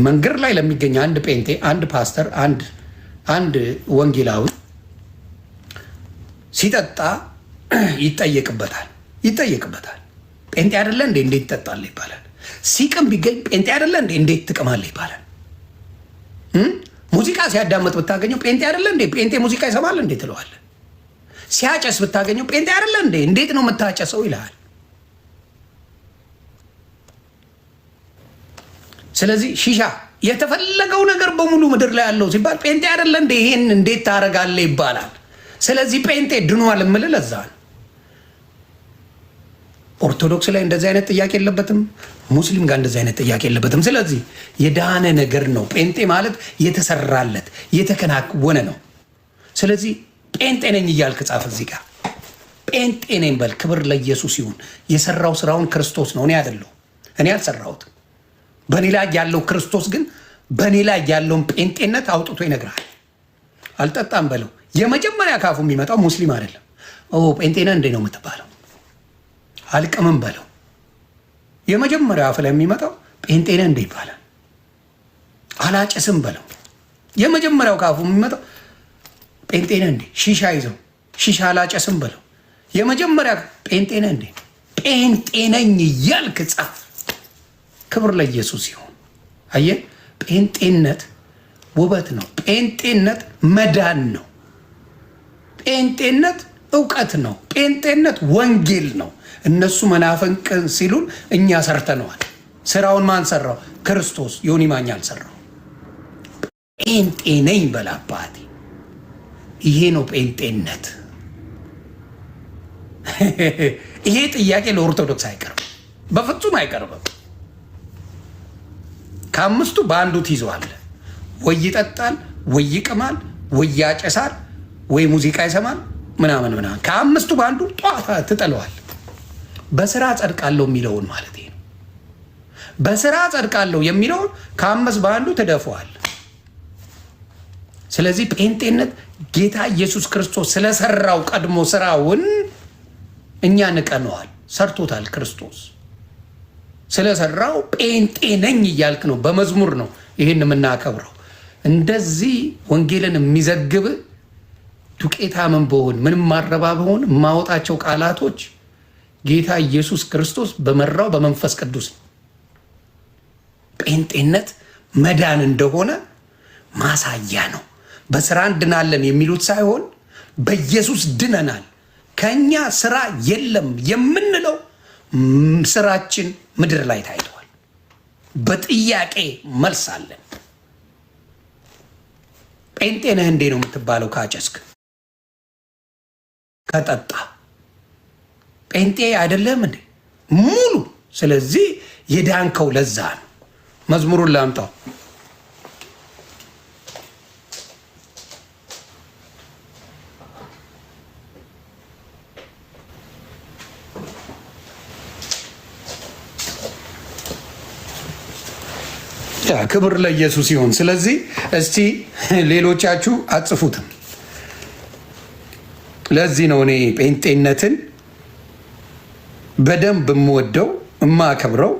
መንገድ ላይ ለሚገኝ አንድ ጴንጤ፣ አንድ ፓስተር፣ አንድ ወንጌላዊ ሲጠጣ ይጠየቅበታል። ጴንጤ አይደለ እንዴ እንዴት ትጠጣለህ ይባላል። ሲቅም ቢገኝ ጴንጤ አይደለ እንዴ እንዴት ትቅማለህ ይባላል። ሙዚቃ ሲያዳመጥ ብታገኘው ጴንጤ አይደለ እንዴ ጴንጤ ሙዚቃ ይሰማል እንዴ ትለዋለህ። ሲያጨስ ብታገኘው ጴንጤ አይደለ እንዴ እንዴት ነው የምታጨሰው ይልሃል። ስለዚህ ሺሻ የተፈለገው ነገር በሙሉ ምድር ላይ ያለው ሲባል ጴንጤ አይደለ እንደ ይሄን እንዴት ታደርጋለህ ይባላል። ስለዚህ ጴንጤ ድኗል የምልህ ለዛ ነው። ኦርቶዶክስ ላይ እንደዚህ አይነት ጥያቄ የለበትም። ሙስሊም ጋር እንደዚህ አይነት ጥያቄ የለበትም። ስለዚህ የዳነ ነገር ነው። ጴንጤ ማለት የተሰራለት የተከናወነ ነው። ስለዚህ ጴንጤ ነኝ እያልክ ጻፍ እዚህ ጋር ጴንጤ ነኝ በል። ክብር ለኢየሱስ ይሁን። የሰራው ስራውን ክርስቶስ ነው፣ እኔ አይደለሁ። እኔ አልሰራሁትም። በእኔ ላይ ያለው ክርስቶስ ግን በእኔ ላይ ያለውን ጴንጤነት አውጥቶ ይነግራል። አልጠጣም በለው። የመጀመሪያ ካፉ የሚመጣው ሙስሊም አይደለም። ጴንጤ ነህ እንዴ ነው የምትባለው። አልቅምም በለው። የመጀመሪያ አፍ ላይ የሚመጣው ጴንጤ ነህ እንዴ ይባላል። አላጨስም በለው። የመጀመሪያው ካፉ የሚመጣው ጴንጤ ነህ እንዴ። ሺሻ ይዘው ሺሻ አላጨስም በለው። የመጀመሪያ ጴንጤ ነህ እንዴ። ጴንጤ ነኝ እያልክ ጻፍ። ክብር ለኢየሱስ ይሁን። አየህ፣ ጴንጤነት ውበት ነው። ጴንጤነት መዳን ነው። ጴንጤነት እውቀት ነው። ጴንጤነት ወንጌል ነው። እነሱ መናፍቅን ሲሉን እኛ ሰርተነዋል። ስራውን ማን ሰራው? ክርስቶስ። ዮኒ ማኛ አልሰራው። ጴንጤ ነኝ በል አባቴ። ይሄ ነው ጴንጤነት። ይሄ ጥያቄ ለኦርቶዶክስ አይቀርብም፣ በፍጹም አይቀርብም። ከአምስቱ በአንዱ ትይዘዋለህ። ወይ ይጠጣል፣ ወይ ይቅማል፣ ወይ ያጨሳል፣ ወይ ሙዚቃ ይሰማል ምናምን ምናምን። ከአምስቱ በአንዱ ጧታ ትጠለዋል። በስራ ጸድቃለሁ የሚለውን ማለት ነው። በስራ ጸድቃለሁ የሚለውን ከአምስት በአንዱ ትደፈዋል። ስለዚህ ጴንጤነት ጌታ ኢየሱስ ክርስቶስ ስለሰራው ቀድሞ ስራውን እኛ ንቀነዋል። ሰርቶታል ክርስቶስ ስለሰራው ጴንጤ ነኝ እያልክ ነው። በመዝሙር ነው ይህን የምናከብረው። እንደዚህ ወንጌልን የሚዘግብ ዱቄታምን በሆን ምንም ማረባ በሆን የማወጣቸው ቃላቶች ጌታ ኢየሱስ ክርስቶስ በመራው በመንፈስ ቅዱስ ነው። ጴንጤነት መዳን እንደሆነ ማሳያ ነው። በስራ እንድናለን የሚሉት ሳይሆን በኢየሱስ ድነናል። ከኛ ስራ የለም የምንለው ስራችን ምድር ላይ ታይተዋል። በጥያቄ መልስ አለን። ጴንጤ ነህ እንዴ ነው የምትባለው ካጨስክ ከጠጣ። ጴንጤ አይደለም እንዴ ሙሉ። ስለዚህ የዳንከው ለዛ ነው። መዝሙሩን ላምጣው። ክብር ለኢየሱስ ይሁን። ስለዚህ እስቲ ሌሎቻችሁ አጽፉትም። ለዚህ ነው እኔ ጴንጤነትን በደንብ የምወደው የማከብረው።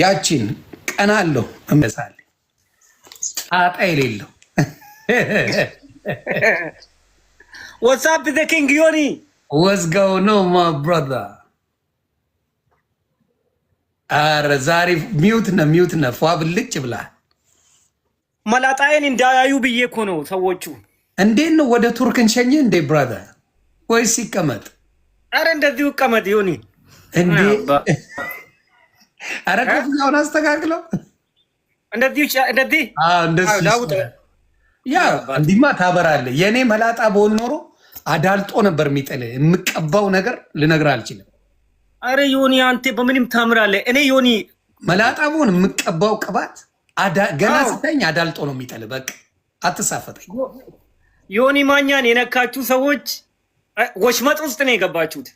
ያቺን ቀናለሁ እመሳለሁ ጣጣ የሌለው ዋትስአፕ ዘ ኪንግ ዮኒ ወዝጋው ነው ማ ብራዘር። አረ ዛሬ ሚውት ነህ ፏ ብልጭ ብላ መላጣዬን እንዳያዩ ብዬ እኮ ነው ሰዎቹ። እንዴት ነው ወደ ቱርክ እንሸኝህ እንዴ ብራዘር? ወይስ ይቀመጥ? አረ እንደዚሁ ይቀመጥ ዮኒ እንዴ። አረ ኮፍያውን አስተካክለው እንደዚህ ያ እንዲማ ታበራለህ። የእኔ መላጣ በሆን ኖሮ አዳልጦ ነበር የሚጥልህ። የምቀባው ነገር ልነግርህ አልችልም። አረ ዮኒ አንተ በምንም ታምራለህ። እኔ ዮኒ መላጣ በሆን የምቀባው ቅባት ገና ስተኝ አዳልጦ ነው የሚጥልህ። በቃ አትሳፈጠኝ። ዮኒ ማኛን የነካችሁ ሰዎች ወሽመጥ ውስጥ ነው የገባችሁት።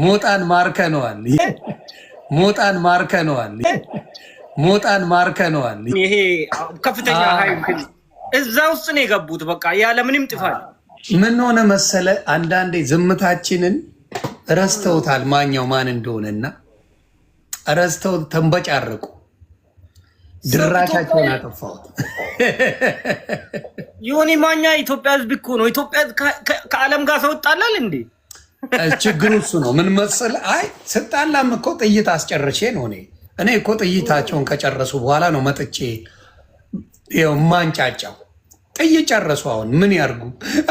ሞጣን ማርከነዋል። ሞጣን ማርከነዋል። ሞጣን ማርከነዋል። ይሄ ከፍተኛ ኃይል እዛ ውስጥ ነው የገቡት። በቃ ያለ ምንም ጥፋት ምን ሆነ መሰለ፣ አንዳንዴ ዝምታችንን ረስተውታል ማኛው ማን እንደሆነና ረስተው ተንበጫረቁ። ድራሻቸውን አጠፋሁት። ዮኒ ማኛ ኢትዮጵያ ሕዝብ እኮ ነው። ኢትዮጵያ ከዓለም ጋር ሰው ይጣላል እንዴ? ችግሩ እሱ ነው። ምን መሰለ፣ አይ ስጣላም እኮ ጥይት አስጨርሼ ነው። እኔ እኮ ጥይታቸውን ከጨረሱ በኋላ ነው መጥቼ ማንጫጫው። ጥይት ጨረሱ። አሁን ምን ያርጉ?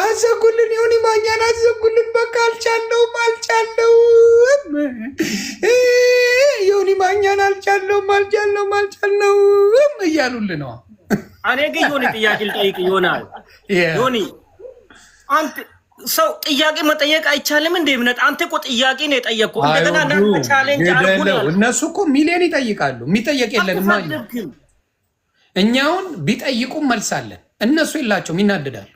አዘጉልን፣ ዮኒ ማኛን አዘጉልን። በቃ አልቻለውም ዮኒ ማኛን አልቻለውም እያሉልን ነው። እኔ ግን ዮኒ ጥያቄ ልጠይቅ ይሆናል። ዮኒ አንተ ሰው ጥያቄ መጠየቅ አይቻልም እንዴ? እምነት አንተ እኮ ጥያቄ ነው የጠየቅኩት። እንደገና እናንተ ቻሌንጅ አድርጉናል። እነሱ እኮ ሚሊዮን ይጠይቃሉ። የሚጠየቅ የለንም። እኛውን ቢጠይቁም መልሳለን። እነሱ የላቸውም፣ ይናደዳሉ።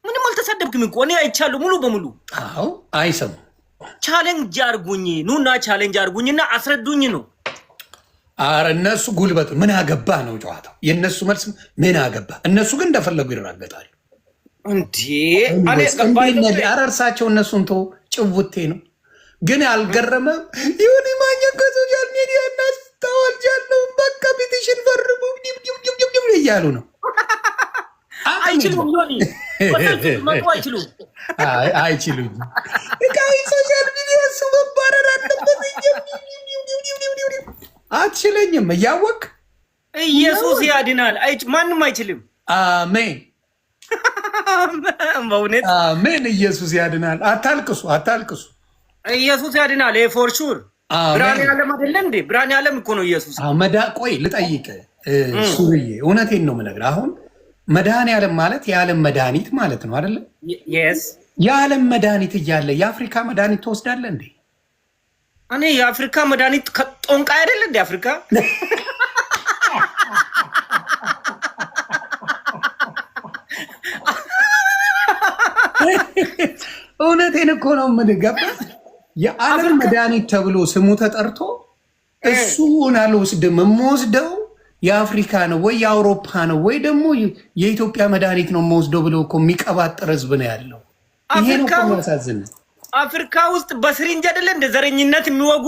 ምንም አልተሳደብክም እኮ እኔ አይቻለሁ ሙሉ በሙሉ። አዎ አይሰሙ። ቻሌንጅ አድርጉኝ ኑና ቻሌንጅ አድርጉኝና አስረዱኝ ነው። አረ እነሱ ጉልበቱ ምን አገባ ነው ጨዋታው። የእነሱ መልስ ምን አገባ። እነሱ ግን እንደፈለጉ ይራገጣሉ። እንዴ አረ እርሳቸው እነሱን ተው፣ ጭውቴ ነው። ግን አልገረመም። ዮኒ ማኛ ከሶሻል ሚዲያ እናስታወልጃለሁ፣ በቃ ፒቲሽን ፈርሙ እያሉ ነው። አይችሉም ዮኒ አይችሉም። ሶሻል ሚዲያ እሱ መባረር አለበት። አትችለኝም እያወቅ ኢየሱስ ያድናል። ማንም አይችልም። አሜን በእውነት አሜን። ኢየሱስ ያድናል። አታልቅሱ። ኢየሱስ ያድናል። ፎር ሹር። ብርሃን ዓለም አይደለ እንዴ? ብርሃን ዓለም እኮ ነው ኢየሱስ። ቆይ ልጠይቅ ሱርዬ፣ እውነቴን ነው የምነግርህ። አሁን መድኃኔ ዓለም ማለት የዓለም መድኃኒት ማለት ነው አይደለ? የዓለም መድኃኒት እያለ የአፍሪካ መድኃኒት ትወስዳለህ እንዴ? እኔ የአፍሪካ መድኃኒት ጦንቃ አይደለ እንዴ? አፍሪካ እውነቴን እኮ ነው የምንገባ። የዓለም መድኃኒት ተብሎ ስሙ ተጠርቶ እሱን አልወስድም፣ የምወስደው የአፍሪካ ነው ወይ የአውሮፓ ነው ወይ ደግሞ የኢትዮጵያ መድኃኒት ነው የምወስደው ብሎ እኮ የሚቀባጥር ህዝብ ነው ያለው። ይሄ ነው እኮ የሚያሳዝን። አፍሪካ ውስጥ በስሪንጅ አይደለ እንደ ዘረኝነት የሚወጉ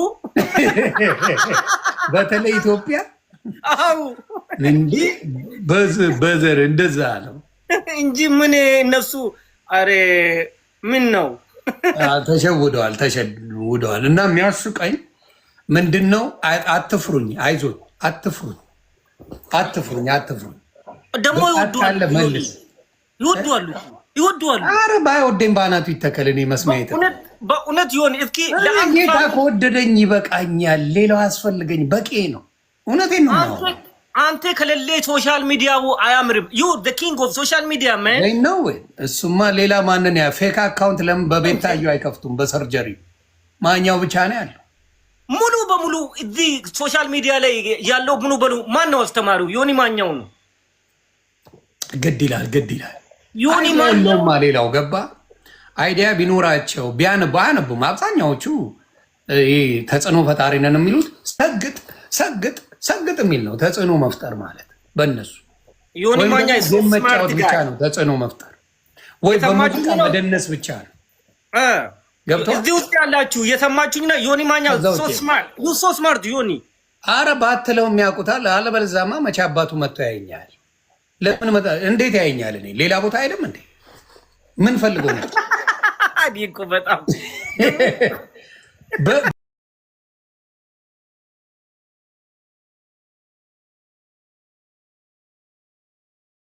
በተለይ ኢትዮጵያ። አው እንዴ በዘር እንደዛ ነው እንጂ ምን እነሱ አሬ ምን ነው ተሸውደዋል። እና የሚያስቀኝ ምንድነው? አትፍሩኝ፣ አይዞህ፣ አትፍሩኝ። ደግሞ ይወዱዋሉ። አረ ባይወደኝ በአናቱ ይተከል። እኔ መስማት በእውነት ይሆን እስኪ ጌታ ከወደደኝ ይበቃኛል። ሌላው አያስፈልገኝ፣ በቂ ነው። እውነቴን ነው። አንተ ከሌለ ሶሻል ሚዲያው አያምርም። ዩ ዘ ኪንግ ኦፍ ሶሻል ሚዲያ ማን ነው? እሱማ ሌላ ማንን ያ ፌክ አካውንት ለምን በቤታዩ አይከፍቱም? በሰርጀሪ ማኛው ብቻ ነው ያለው። ሙሉ በሙሉ እዚህ ሶሻል ሚዲያ ላይ ያለው ሙሉ በሙሉ ማን ነው አስተማሪው? ዮኒ ማኛው ነው። ግድ ይላል። ዮኒ ማኛው ሌላው ገባ አይዲያ ቢኖራቸው ቢያነቡም አብዛኛዎቹ ተጽዕኖ ፈጣሪ ነን የሚሉት ሰግጥ የሚል ነው። ተጽዕኖ መፍጠር ማለት በእነሱ ዮኒ ማኛ መጫወት ብቻ ነው። ተጽዕኖ መፍጠር ወይ በሙዚቃ መደነስ ብቻ ነው። እዚህ ውስጥ ያላችሁ የሰማችሁኝ ነው። ዮኒ ማኛ ሶ ስማርት ዮኒ። አረ ባትለውም ያውቁታል። አለበለዚያማ መቼ አባቱ መጥቶ ያየኛል? ለምን እንዴት ያየኛል? እኔ ሌላ ቦታ አይደለም እንዴ? ምን ፈልገው ነው? በጣም